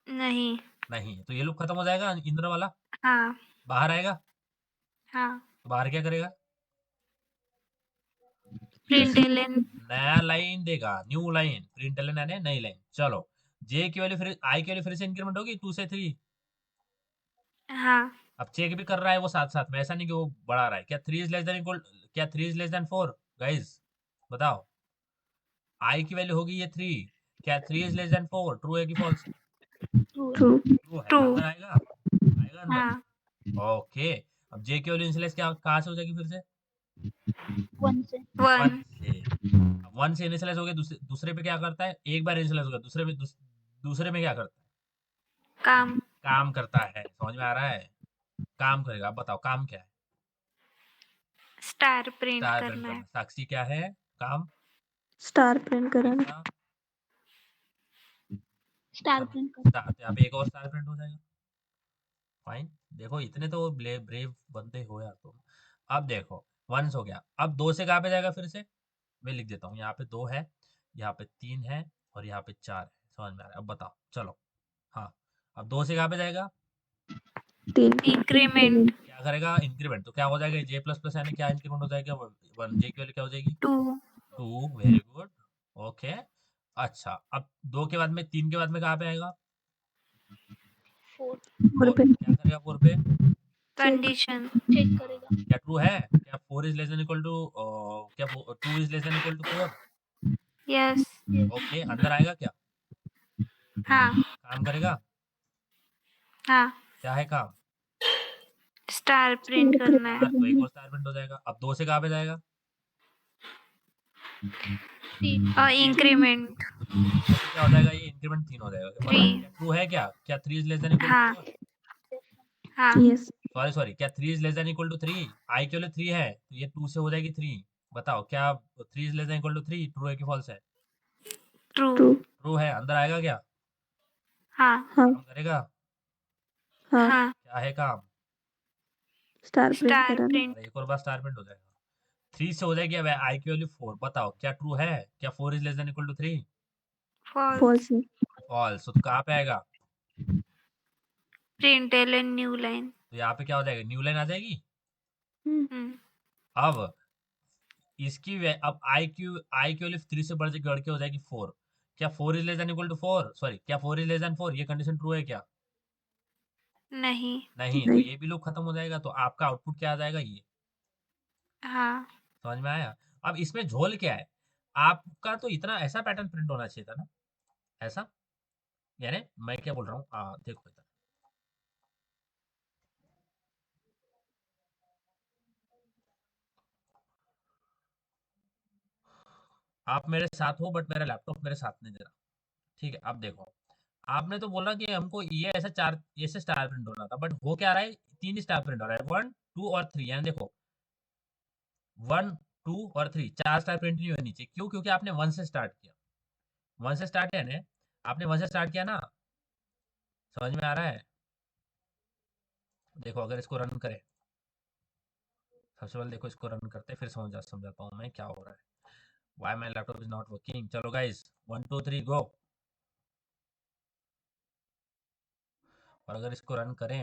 नहीं नहीं है। तो ये लूप खत्म हो जाएगा इंद्र वाला हाँ बाहर आएगा हाँ तो बाहर क्या करेगा प्रिंट एलन नया लाइन देगा न्यू लाइन प्रिंट लाइन यानी नई लाइन। चलो जे की वैल्यू फिर आई की वैल्यू फिर से इंक्रीमेंट होगी 2 से 3। हाँ अब चेक भी कर रहा है वो साथ साथ में ऐसा नहीं कि वो बढ़ा रहा है। क्या 3 इज लेस देन इक्वल क्या 3 इज लेस देन 4 गाइस बताओ आई की वैल्यू होगी ये 3 क्या 3 इज लेस देन 4 ट्रू है कि फॉल्स है? ट्रू है ट्रू। ट्रू है ट्रू अंदर आएगा आएगा अंदर हाँ ओके। अब जे की वैल्यू इनिशियलाइज क्या कहाँ से हो जाएगी फिर से 1 से 1 1 से। 1 से इनिशियलाइज हो गया दूसरे पे क्या करता है एक बार इनिशियलाइज हो गया दूसरे में क्या करता है काम काम करता है। समझ में आ रहा है काम करेगा। अब बताओ काम क्या है स्टार प्रिंट स्टार प्रिंट करना है करना। साक्षी क्या है काम स्टार प्रिंट कराना। समीक्षा स्टार समी प्रिंट कर स्टार तो यहाँ पे एक और स्टार प्रिंट हो जाएगा। फाइन देखो इतने तो ब्रेव बंदे हो यार तुम। अब देखो 1 हो गया। अब 2 से कहाँ पे जाएगा फिर से मैं लिख देता हूँ यहाँ पे 2 है यहाँ पे 3 है और यहाँ पे 4 है। समझ में आ रहा है अब बताओ चलो हाँ अब 2 से कहाँ पे जाएगा 3 इंक्रीमेंट क्या करेगा इंक्रीमेंट तो क्या हो जाएगा जे प्लस प्लस यानी क्या इंक्रीमेंट हो जाएगा 1 जे की वैल्यू क्या हो जाएगी 2 2 वेरी गुड ओके। अच्छा अब 2 के बाद में 3 के बाद में कहाँ पे आएगा 4 4 4 पे क्या करेगा 4 पे चेक। कंडीशन चेक हाँ, करेगा क्या ट्रू है क्या 4 is less than equal to क्या 2 is less than equal to 4 yes okay अंदर आएगा क्या हाँ काम करेगा हाँ क्या है काम स्टार प्रिंट करना है स्टार तो एक और स्टार प्रिंट हो जाएगा। अब 2 से कहाँ पे जाएगा 3 इंक्रीमेंट 2 से क्या हो जाएगा ये इंक्रीमेंट 3 हो जाएगा। 3 बताओ क्या ट्रू है क्या 3 is less than equal to हाँ 4 हाँ यस। सॉरी सॉरी क्या 3 is less than equal to 3 I के लिए 3 है तो ये 2 से हो जाएगी 3। बताओ क्या 3 is less than equal to 3 true है कि फॉल्स है? True true. ट्रू है अंदर आएगा क्या हाँ हाँ काम करेगा हाँ हाँ क्या है काम स्टार प्रिंट स्टार कराना। प्रिंट और एक और बार स्टार प्रिंट हो जाएगा। 3 से हो जाएगी अब आई की वैल्यू 4 बताओ क्या ट्रू है क्या 4 is less than equal to 3 false false है। फॉल्स तो कहाँ पे आएगा प्रिंट एलन न्यू लाइन तो यहाँ पे क्या हो जाएगा न्यू लाइन आ जाएगी। हम्म अब इसकी अब आई की वैल्यू 3 से बढ़ के हो जाएगी 4 क्या 4 is less than equal to 4 sorry क्या 4 इज लेस देन 4 ये कंडीशन ट्रू है क्या नहीं नहीं तो नहीं। ये भी लूप खत्म हो जाएगा। तो आपका आउटपुट क्या आ जाएगा ये हाँ समझ में आया। अब इसमें झोल क्या है आपका तो इतना ऐसा पैटर्न प्रिंट होना चाहिए था ना ऐसा यानी मैं क्या बोल रहा हूँ देखो इधर आप मेरे साथ हो बट मेरा लैपटॉप मेरे साथ नहीं दे रहा। ठीक है अब देखो आपने तो बोला कि हमको ये ऐसा 4 ऐसे स्टार प्रिंट होना था बट हो क्या रहा है 3 स्टार प्रिंट हो रहा है 1 2 और 3 यानी देखो 1 2 और 3 4 स्टार प्रिंट नहीं होनी चाहिए। क्यों क्योंकि आपने 1 से स्टार्ट किया 1 से स्टार्ट किया ना आपने 1 से स्टार्ट किया ना समझ में आ रहा है। देखो अगर इसको रन करें सबसे पहले देखो इसको रन करते फिर समझाता हूँ मैं क्या हो रहा है why my laptop is not working. चलो गाइस 1 2 3 गो और अगर इसको रन करें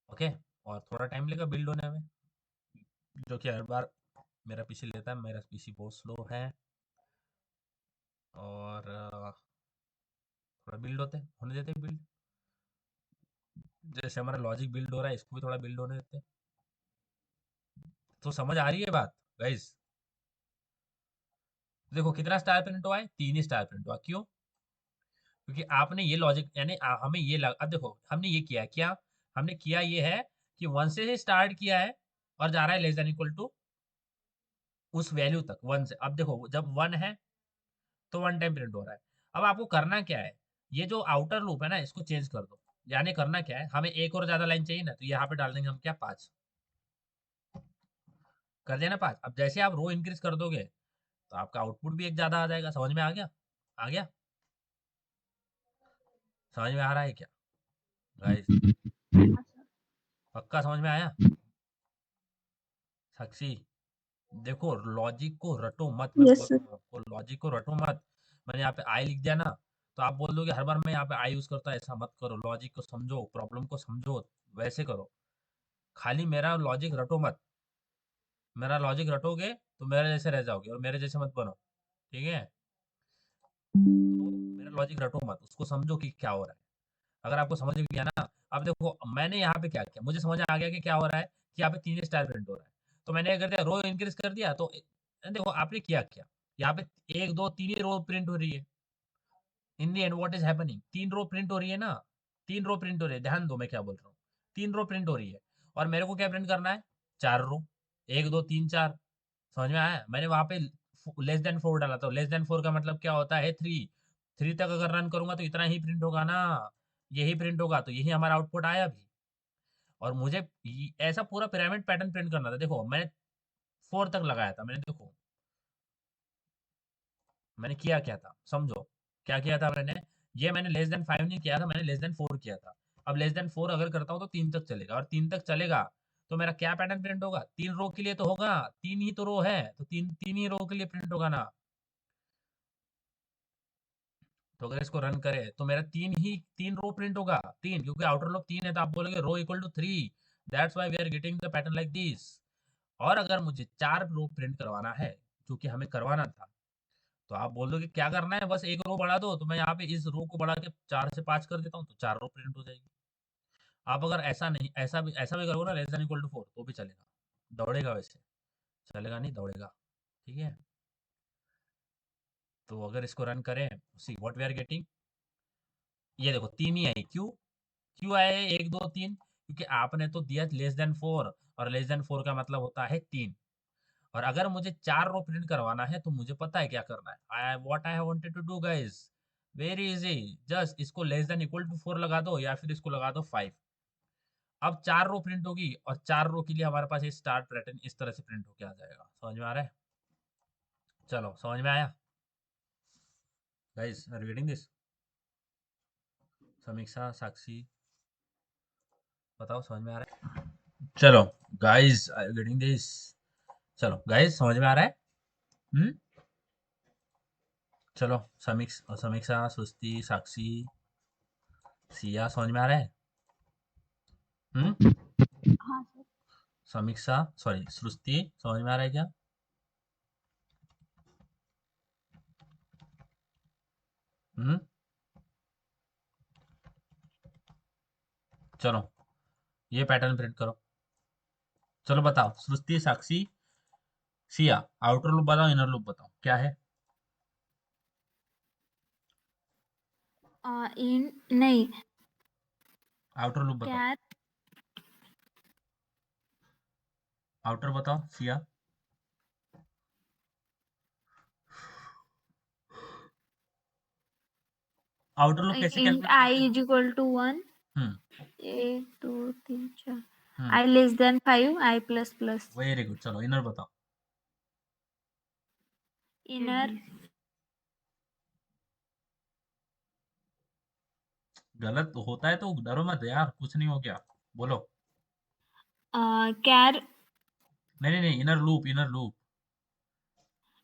ओके और थोड़ा टाइम लेगा बिल्ड होने में जो कि हर बार मेरा पीसी लेता है। मेरा पीसी बहुत स्लो है और थोड़ा बिल्ड होने देते बिल्ड जैसे हमारा लॉजिक बिल्ड हो रहा है इसको भी थोड़ा बिल्ड होने देते। तो समझ आ रही है बात गाइस। देखो कितना स्टार प्रिंट हुआ है 3 स्टार प्रिंट हुआ क्यों क्योंकि आपने ये लॉजिक यानी हमें ये अब देखो हमने ये किया है, क्या हमने किया ये है कि 1 से ही स्टार्ट किया है और जा रहा है लेस देन इक्वल टू उस वैल्यू तक 1 से। अब देखो जब 1 है तो 1 टाइम प्रिंट हो रहा है। अब आपको करना क्या है, ये जो आउटर लूप है ना इसको चेंज कर दो। यानी करना क्या है, हमें एक और ज्यादा लाइन चाहिए ना, तो यहाँ पे डाल देंगे हम क्या 5 कर दिया ना 5। अब जैसे आप रो इंक्रीज कर दोगे तो आपका आउटपुट भी एक ज्यादा आ जाएगा। समझ में आ गया? आ गया? समझ में आ रहा है क्या गाइस? हाँ सर। पक्का समझ में आया? साक्षी देखो लॉजिक को रटो मत, मैं यस बोल सर। रहा हूँ आपको, लॉजिक को रटो मत। मैंने यहाँ पे आई लिख दिया ना, तो आप बोल दोगे हर बार मैं यहाँ पे आई यूज करता, ऐसा मत करो। लॉजिक को समझो, प्रॉब्लम को समझो, वैसे करो। खाली मेरा लॉजिक रटो मत। मेरा लॉजिक रटोगे तो मेरे जैसे रह जाओगे और मेरे जैसे मत बनो, ठीक है? तो मेरा लॉजिक रटो मत, उसको समझो कि क्या हो रहा है। अगर आपको समझ में गया ना, अब देखो मैंने यहाँ पे क्या किया, मुझे समझ आ गया कि क्या हो रहा है कि यहाँ पे 3 स्टार प्रिंट हो रहा है। तो मैंने क्या कर दिया, रो इंक्रीज कर दिया। तो देखो आपने किया क्या, यहाँ पे 1 2 3 ही रो प्रिंट हो रही है। In the end what is happening, 3 row print हो रही है ना, 3 रो प्रिंट हो रही है। ध्यान दो मैं क्या बोल रहा हूँ, 3 रो प्रिंट हो रही है और मेरे को क्या प्रिंट करना है, 4 रो। 1 2 3 4। समझ में आया? मैंने वहां पे लेस देन 4 डाला, तो लेस देन 4 का मतलब क्या होता है, 3 तक अगर रन करूंगा तो इतना ही प्रिंट होगा ना, यही प्रिंट होगा। तो यही हमारा आउटपुट आया अभी। और मुझे ऐसा पूरा पिरामिड पैटर्न प्रिंट करना था। देखो मैंने 4 तक लगाया था, मैंने देखो मैंने किया क्या था, समझो क्या किया था मैंने। ये मैंने लेस देन 5 नहीं किया था, मैंने लेस देन 4 किया था। अब लेस देन 4 अगर करता हूँ तो 3 तक चलेगा, और 3 तक चलेगा तो मेरा क्या पैटर्न प्रिंट होगा, 3 रो के लिए तो होगा, 3 ही तो रो है, तो 3 ही रो के लिए प्रिंट होगा ना। तो अगर इसको रन करें तो मेरा 3 रो प्रिंट होगा, 3, क्योंकि आउटर लूप 3 है। तो आप बोलोगे row equal to 3, that's why we are getting the pattern like this. और अगर मुझे 4 रो प्रिंट करवाना है, जो कि हमें करवाना था, तो आप बोल दो कि क्या करना है, बस एक रो बढ़ा दो। तो मैं यहाँ पे इस रो को बढ़ा के 4 से 5 कर देता हूँ, तो 4 रो प्रिंट हो जाएगी। आप अगर ऐसा नहीं, ऐसा भी करोगे ना, लेस देन इक्वल टू 4, तो भी चलेगा, दौड़ेगा। वैसे चलेगा नहीं, दौड़ेगा, ठीक है? तो अगर इसको रन करें, see what we are getting, ये देखो 3 ही आई। क्यों क्यों आए 1 2 3? क्योंकि आपने तो दिया लेस देन 4, और लेस देन 4 का मतलब होता है 3। और अगर मुझे 4 रो प्रिंट करवाना है तो मुझे पता है क्या करना है। I what I wanted to do guys, very easy. Just इसको लेस देन इक्वल टू 4 लगा दो, या फिर इसको लगा दो 5। अब 4 रो प्रिंट होगी, और 4 रो के लिए हमारे पास ये स्टार पैटर्न इस तरह से प्रिंट होके आ जाएगा। समझ में आ रहा है? चलो समझ में आया guys? Are you getting this? Samiksha, Sakshi, बताओ समझ में आ रहा है? चलो guys, are you getting this? चलो गाइस समझ में आ रहा है? हम्म। चलो समीक्षा, सुस्ती, साक्षी, सिया, समझ में आ रहा है? हम्म। हाँ सर। समीक्षा, सॉरी सृष्टि, समझ में आ रहा है क्या? हम्म। चलो ये पैटर्न प्रिंट करो। चलो बताओ सृष्टि, साक्षी, सिया, आउटर लूप बताओ, इनर लूप बताओ क्या है? इन नहीं, आउटर लूप बताओ। कैर आउटर बताओ सिया। आउटर लूप कैसे इंट कैलकुलेट करते आई हैं? Is equal to 1, hmm 1 2 3 4, hmm I less than 5, I plus plus. Very good. चलो इनर बताओ। इनर गलत होता है तो डरो मत यार, कुछ नहीं हो गया, बोलो। कैर नहीं नहीं नहीं, inner loop, inner loop.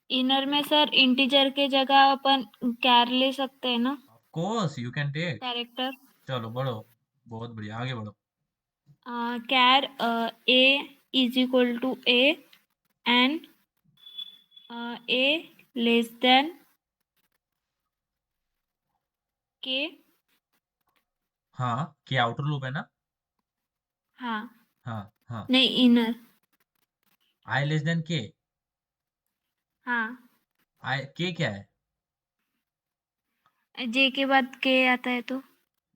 Inner में सर इंटीजर के जगह अपन कैर ले सकते हैं ना, of course you can take. Character. चलो बढ़ो, बहुत बढ़िया, आगे बढ़ो। Char A is equal to A and A less than K. हाँ के आउटर लूप है ना? हाँ हाँ हाँ। नहीं, इनर। आई लेस देन के। हाँ आई के क्या है? जे के बाद के आता है तो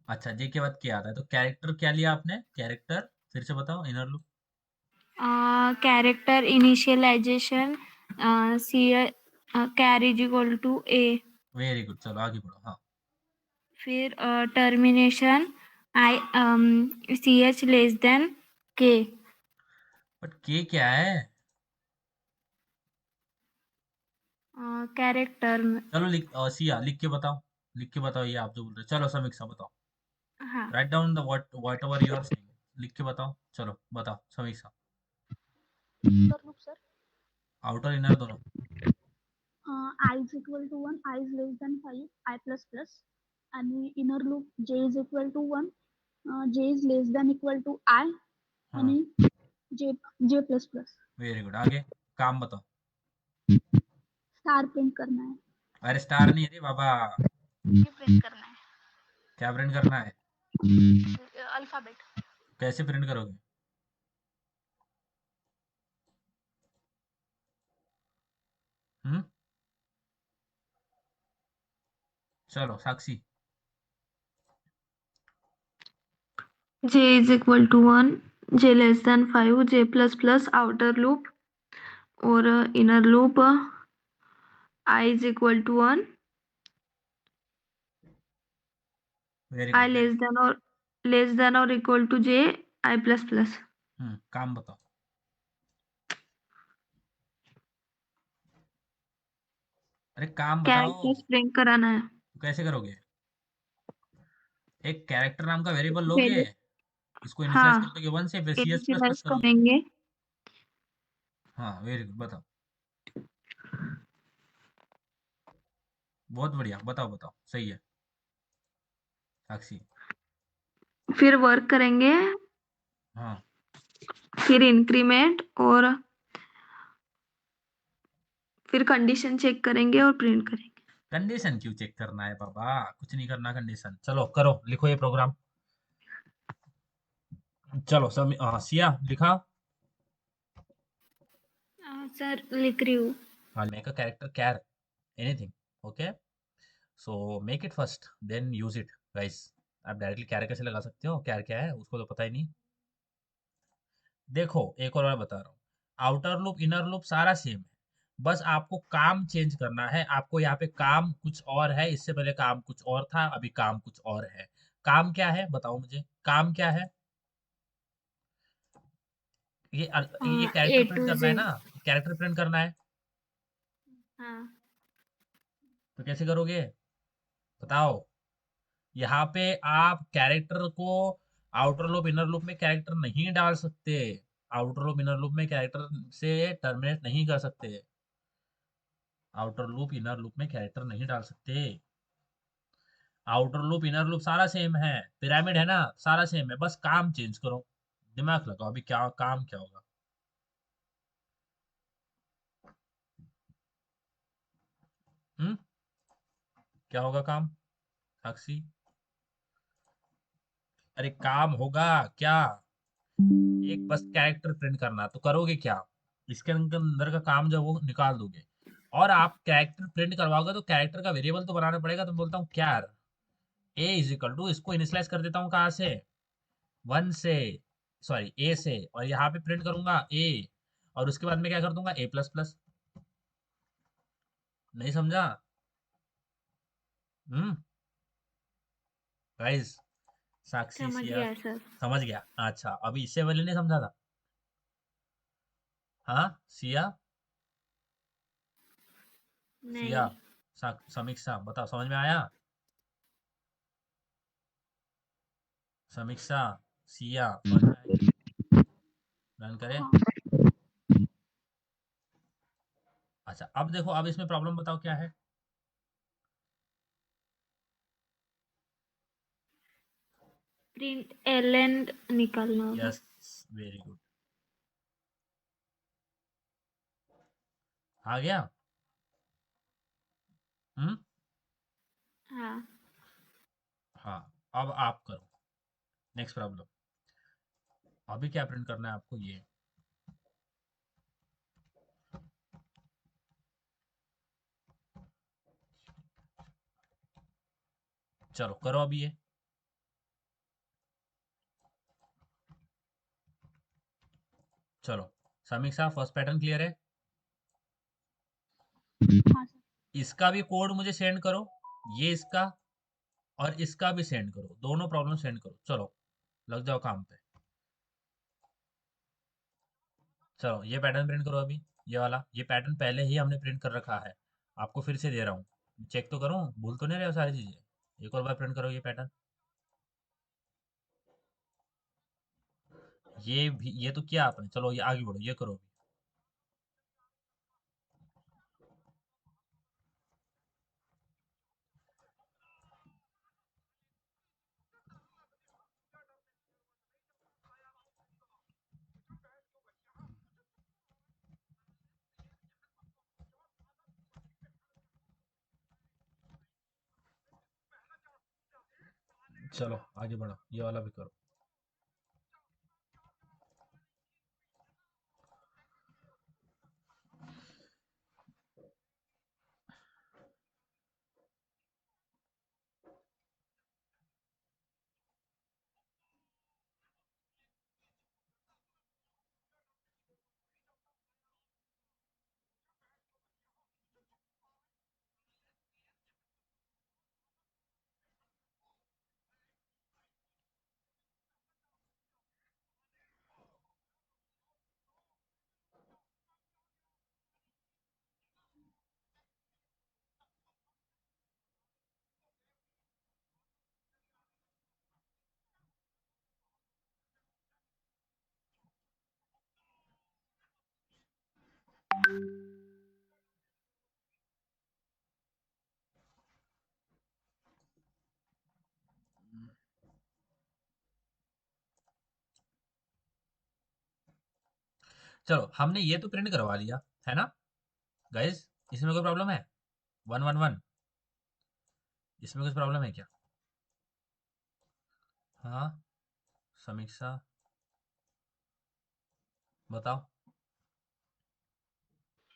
अच्छा, जे के बाद क्या आता है? तो कैरेक्टर क्या लिया आपने? कैरेक्टर फिर से बताओ, inner loop. Character initialization C char is equal to A, very good, चलो आगे बढ़ो। हाँ, फिर termination I C H less than K, but K क्या है? कैरेक्टर में। चलो सिया लिख के बताओ, लिख के बताओ ये आप जो बोल रहे हो। चलो समीक्षा बताओ, हाँ, write down the whatever you are saying, लिख के बताओ। चलो बताओ Samiksha. Inner loop, sir. Outer inner दोनों। I is equal to 1, I is less than 5, I plus plus. And inner loop, j is equal to 1, j is less than equal to I, हाँ, and j plus plus. Very good. आगे काम बताओ। Star print करना है। अरे star नहीं है रे बाबा, ये प्रिंट करना क्या प्रिंट करना है? है अल्फाबेट। कैसे प्रिंट करोगे? हम्म, चलो Sakshi. J is equal to 1, J less than 5, J plus plus outer loop, और inner loop I is equal to 1, very I good, very less than और equal to J I plus plus. काम बताओ। अरे काम बताओ। कैरेक्टर्स प्रिंट कराना है। तो कैसे करोगे? एक कैरेक्टर नाम का वेरिएबल लोगे, पहले इसको इनिशियलाइज कर हाँ, दोगे 1 से, फिर C H plus plus initialize करोगे। करेंगे। हाँ, वेरी गुड, बताओ। बहुत बढ़िया, बताओ बताओ, सही है साक्षी। फिर वर्क करेंगे, हाँ, फिर इंक्रीमेंट, और फिर कंडीशन चेक करेंगे और प्रिंट करेंगे। कंडीशन क्यों चेक करना है बाबा? कुछ नहीं करना कंडीशन। चलो करो, लिखो ये प्रोग्राम। चलो सिया लिखा। सर लिख रही हूँ। I'll make a character char, anything, okay? So make it first, then use it, guys. आप डायरेक्टली कैर कैसे लगा सकते हो? कैर क्या है उसको तो पता ही नहीं। देखो एक और बार बता रहा हूँ, आउटर लूप इनर लूप सारा सेम है, बस आपको काम चेंज करना है। आपको यहाँ पे काम कुछ और है, इससे पहले काम कुछ और था, अभी काम कुछ और है। काम क्या है बताओ मुझे, काम क्या है? ये ए कैरेक्टर प्रिंट टू करना है जे। ना, कैरेक्टर प्रिंट करना है। हाँ, तो कैसे करोगे बताओ? यहाँ पे आप कैरेक्टर को आउटर लूप इनर लूप में कैरेक्टर नहीं डाल सकते, आउटर लूप इनर लूप में कैरेक्टर से टर्मिनेट नहीं कर सकते, आउटर लूप इनर लूप में कैरेक्टर नहीं डाल सकते। आउटर लूप इनर लूप सारा सेम है, पिरामिड है ना, सारा सेम है, बस काम चेंज करो। दिमाग लगाओ, अभी क्या काम क्या होगा? हम्म, क्या होगा काम साक्षी? अरे काम होगा क्या? एक बस कैरेक्टर प्रिंट करना, तो करोगे क्या? इसके अंदर का काम जो है वो निकाल दोगे, और आप कैरेक्टर प्रिंट करवाओगे तो कैरेक्टर का वेरिएबल तो बनाना पड़ेगा। तो बोलता हूँ क्या, ए इज इक्वल टू, इसको इनिशियलाइज कर देता हूँ कहाँ से, 1 से, सॉरी ए से, और यहाँ पे प्रिंट करूंगा ए, और उसके बाद में क्या कर दूंगा ए प्लस प्लस। नहीं समझा? हम्म, गाइस, साक्षी समझ सिया गया सर। समझ गया? अच्छा, अभी इससे पहले नहीं समझा था? हाँ सिया, सिया, नहीं। समीक्षा बताओ, समझ में आया? समीक्षा, सिया, समझ में आया? रन करें। हाँ, अच्छा अब देखो, अब इसमें प्रॉब्लम बताओ क्या है? प्रिंट एलन निकालना होगा। यस, वेरी गुड, आ गया। हम्म, हाँ, हाँ, अब आप करो नेक्स्ट प्रॉब्लम। अभी क्या प्रिंट करना है आपको ये? चलो करो अभी ये। चलो समीक्षा, फर्स्ट पैटर्न क्लियर है? हाँ सर। इसका भी कोड मुझे सेंड करो, ये इसका और इसका भी सेंड करो, दोनों प्रॉब्लम सेंड करो। चलो लग जाओ काम पे। चलो ये पैटर्न प्रिंट करो अभी, ये वाला। ये पैटर्न पहले ही हमने प्रिंट कर रखा है, आपको फिर से दे रहा हूँ, चेक तो करो, भूल तो नहीं रहे हो सारी चीजें। एक और बार प्रिंट करो ये पैटर्न। ये भी, ये तो किया आपने, चलो ये आगे बढ़ो, ये करो अभी। चलो आगे बढ़ो, ये वाला भी करो। चलो हमने ये तो प्रिंट करवा लिया है ना गाइस, इसमें कोई प्रॉब्लम है? 111, इसमें कुछ प्रॉब्लम है क्या? हाँ समीक्षा बताओ।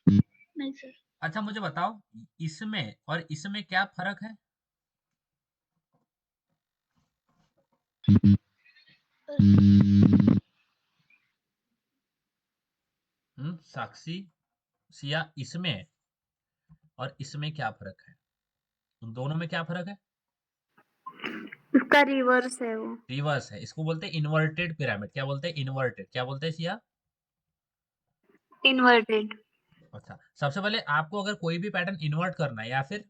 नहीं सर। अच्छा मुझे बताओ, इसमें और इसमें क्या फर्क है? साक्षी, सिया, इसमें और इसमें क्या फर्क है? उन दोनों में क्या फर्क है? इसका रिवर्स है वो। रिवर्स है, इसको बोलते हैं इन्वर्टेड पिरामिड। क्या बोलते हैं? इन्वर्टेड। क्या बोलते हैं सिया? इन्वर्टेड। अच्छा, सबसे पहले आपको अगर कोई भी पैटर्न इन्वर्ट करना है, या फिर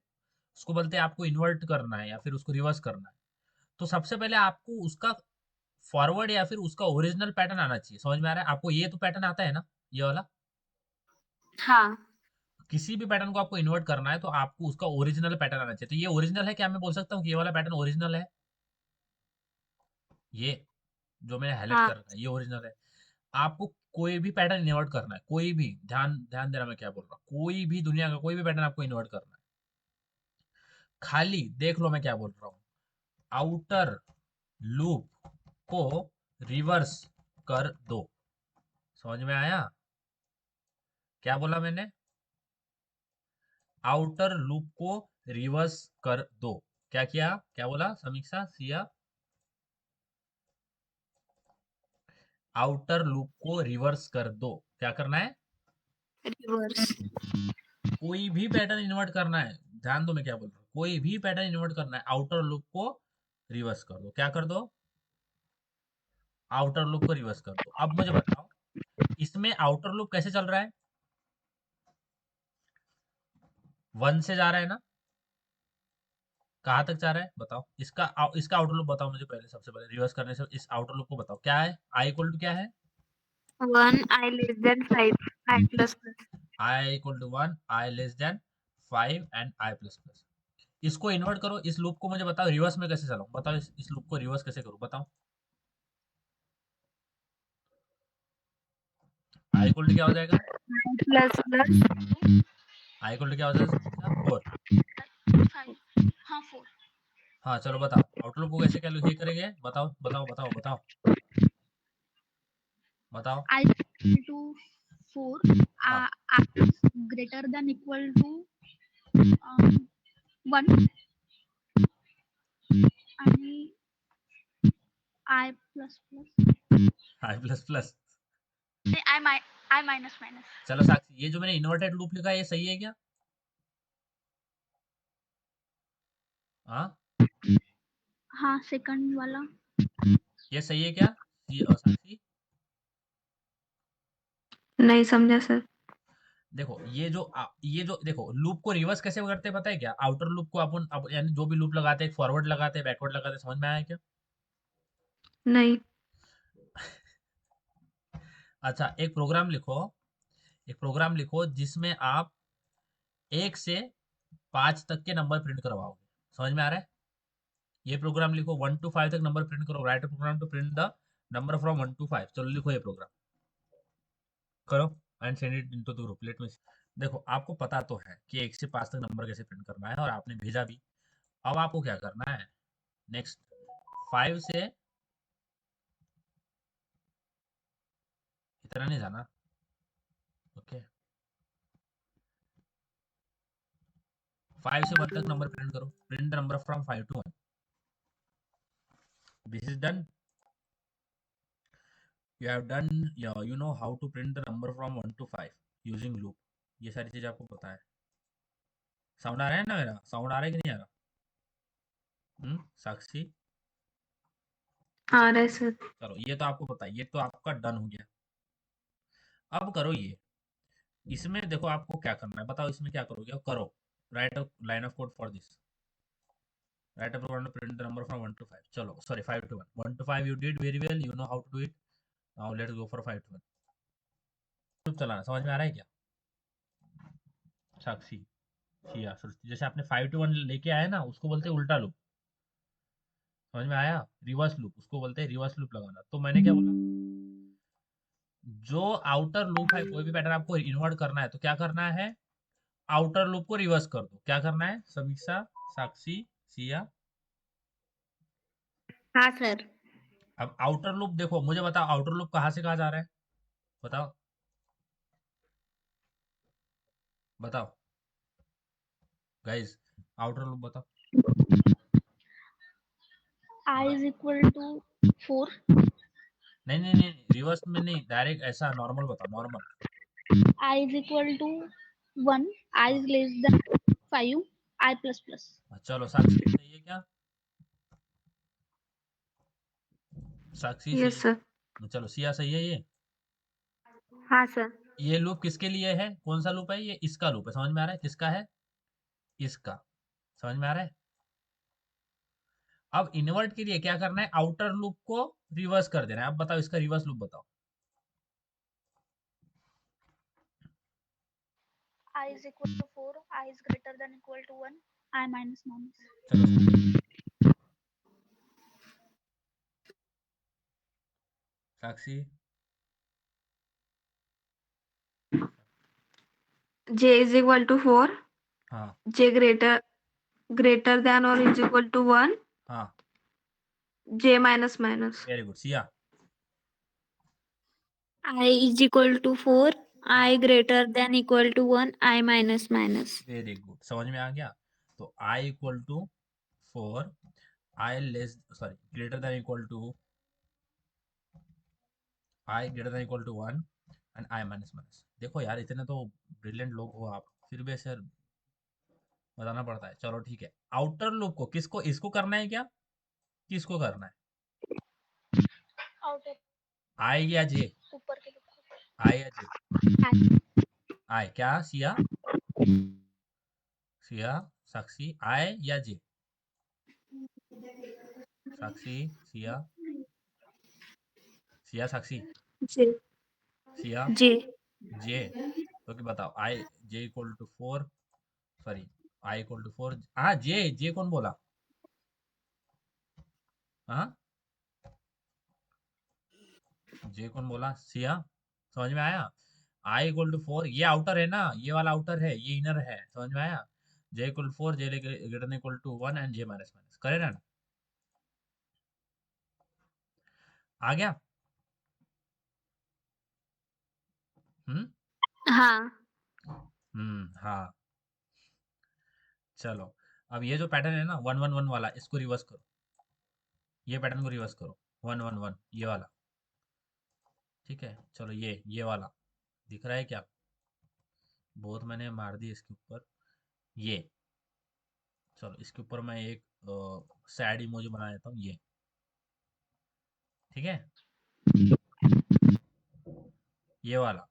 उसको बोलते हैं आपको इन्वर्ट करना है, या फिर उसको रिवर्स करना है, तो सबसे पहले आपको उसका फॉरवर्ड या फिर उसका ओरिजिनल पैटर्न आना चाहिए। समझ में आ रहा है आपको? ये तो पैटर्न आता है ना, ये वाला। हाँ। किसी भी पैटर्न को आपको इन्वर्ट करना है तो आपको उसका ओरिजिनल पैटर्न आना चाहिए। तो ये ओरिजिनल है क्या? मैं बोल सकता हूँ कि ये वाला पैटर्न ओरिजिनल है? ये जो मैंने हाईलाइट हाँ। कर रखा है ये ओरिजिनल है। आपको कोई भी पैटर्न इन्वर्ट करना है, कोई भी, ध्यान ध्यान देना मैं क्या बोल रहा हूँ, कोई भी दुनिया का कोई भी पैटर्न आपको इन्वर्ट करना है, खाली देख लो मैं क्या बोल रहा हूँ। आउटर लूप को रिवर्स कर दो। समझ में आया क्या बोला मैंने? आउटर लूप को रिवर्स कर दो। क्या किया? क्या बोला समीक्षा, सिया? आउटर लूप को रिवर्स कर दो। क्या करना है? रिवर्स। कोई भी पैटर्न इन्वर्ट करना है, ध्यान दो मैं क्या बोल रहा हूँ, कोई भी पैटर्न इन्वर्ट करना है, आउटर लूप को रिवर्स कर दो। क्या कर दो? आउटर लूप को रिवर्स कर दो। अब मुझे बताओ, इसमें आउटर लूप कैसे चल रहा है? 1 से जा रहा है ना? कहाँ तक जा रहा है बताओ? इसका आउटर लूप बताओ मुझे पहले, सबसे पहले रिवर्स करने से इस आउटर लूप को बताओ। क्या है? आई इक्वल टू क्या है? 1 I less than 5 I plus plus। I equal to 1, I less than 5 and I plus plus. इसको इन्वर्ट करो, इस लूप को मुझे बताओ रिवर्स में कैसे चलाऊं। बताओ इस लूप को रिवर्स कैसे करूं, बताओ। आई इक्वल टू क्या हो जाएगा? Plus plus I equal to क्या हो जाएगा? 4। 5। हाँ 4। हाँ चलो बताओ, आउटर लूप को कैसे कैलकुलेट करेंगे? बताओ बताओ बताओ बताओ बताओ। I equal to 4. हाँ I is greater than equal to 1. आणि I plus I plus plus I minus minus चलो साक्षी, ये जो मैंने इन्वर्टेड लूप लिखा है ये सही है क्या? हाँ, हाँ सेकंड वाला ये सही है क्या साक्षी? नहीं समझा सर। देखो ये जो देखो लूप को रिवर्स कैसे करते हैं पता है क्या? आउटर लूप को अपन यानी जो भी लूप लगाते हैं फॉरवर्ड लगाते हैं बैकवर्ड लगाते हैं, समझ में आया क्या? नहीं। अच्छा, एक प्रोग्राम लिखो जिसमें आप 1 से 5 तक के नंबर प्रिंट करवाओगे, समझ में आ रहा है? ये प्रोग्राम लिखो 1 to 5 तक नंबर प्रिंट करो, write program to print the number from 1 to 5। चलो लिखो ये प्रोग्राम, करो and send it into the group, let me. देखो आपको पता तो है कि 1 से 5 तक नंबर कैसे प्रिंट करना है और आपने भेजा भी। अब आपको क्या करना है, नेक्स्ट 5 से इतना नहीं जाना, ओके 5 से 1 तक नंबर प्रिंट करो, print the number from 5 to 1। This is done, you have done, you know how to print the number from 1 to 5 using loop. ये सारी चीज आपको पता है। साउंड आ रहा है ना मेरा? साउंड आ रहा है कि नहीं आ रहा? साक्षी, आ रहा है सर। चलो ये तो आपको पता है, ये तो आपका डन हो गया। अब करो ये, इसमें देखो आपको क्या करना है, बताओ इसमें क्या करोगे? अब करो, write a line of code for this, write a program to print the number from 1 to 5। चलो sorry 5 to 1, 1 to 5 you did very well, you know how to do it. Now let's go for 5 to 1। Loop चलाना समझ में आ रहा है क्या साक्षी? शिया सृष्टि, जैसे आपने 5 to 1 लेके आए ना, उसको बोलते हैं उल्टा लूप, समझ में आया? रिवर्स लूप, उसको बोलते हैं रिवर्स लूप लगाना। तो मैंने क्या बोला, जो आउटर लूप है कोई भी पैटर्न आपको इन्वर्ट करना है तो क्या करना है, आउटर लूप को रिवर्स कर दो। क्या करना है समीक्षा, साक्षी, सिया? हाँ सर। अब आउटर लूप देखो, मुझे बताओ आउटर लूप कहाँ से कहाँ जा रहा है, बताओ बताओ गाइस, आउटर लूप बताओ। I बताओ is equal to 4 नहीं नहीं नहीं, रिवर्स में नहीं, डायरेक्ट ऐसा नॉर्मल बताओ, normal. I is equal to 1 I हाँ is less than 5 I plus plus चलो साक्षी सही है क्या? साक्षी सही यस सर। है, चलो सिया सही है ये? हाँ सर। ये लूप किसके लिए है, कौन सा लूप है ये? इसका लूप है, समझ में आ रहा है? किसका है? इसका, समझ में आ रहा है? अब इन्वर्ट के लिए क्या करना है, आउटर लूप को रिवर्स कर देना है। अब बताओ इसका रिवर्स लूप बताओ। I is equal to 4 I is greater than equal to 1 I minus minus चलो Sakshi, J is equal to 4, हाँ J greater than or is equal to 1, हाँ J minus minus। Very good. Siya? I is equal to 4, I greater than equal to 1, I minus minus। Very good, समझ में आ गया? तो I equal to 4, I less sorry greater than equal to, I greater than equal to 1 and I minus minus. देखो यार इतने तो brilliant लोग हो आप, फिर भी ऐसे बताना पड़ता है। चलो ठीक है, आउटर लूप को किसको, इसको करना है क्या, किसको करना है? outer आई या जे? ऊपर के आई या जे? आई क्या सिया? सिया, साक्षी, आई या जे? साक्षी, सिया, सिया, साक्षी, J। सिया, J। जे। तो कि बताओ I, J equal to 4, sorry I equal to 4। हाँ जे, जे कौन बोला? हाँ जे कौन बोला? सिया, समझ में आया? आई इक्वल टू 4, ये आउटर है ना, ये वाला आउटर है, ये इनर है, समझ में आया? J equal 4, J greater than equal to 1 and J minus minus, करे ना? आ गया? हम्म हाँ। हाँ चलो, अब ये जो पैटर्न है ना 1 1 1 वाला, इसको रिवर्स करो। ये पैटर्न को रिवर्स करो, 1 1 1 ये वाला, ठीक है। चलो ये वाला दिख रहा है क्या? बहुत मैंने मार दी इसके ऊपर। ये चलो इसके ऊपर मैं एक सैड इमोजी बना देता हूँ, ये ठीक है। ये वाला,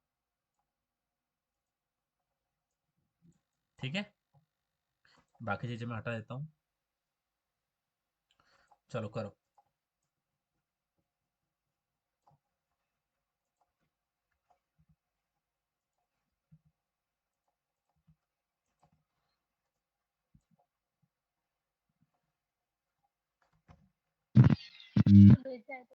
ठीक है। बाकी चीजें मैं हटा देता हूँ। चलो करो। भेज जाए तो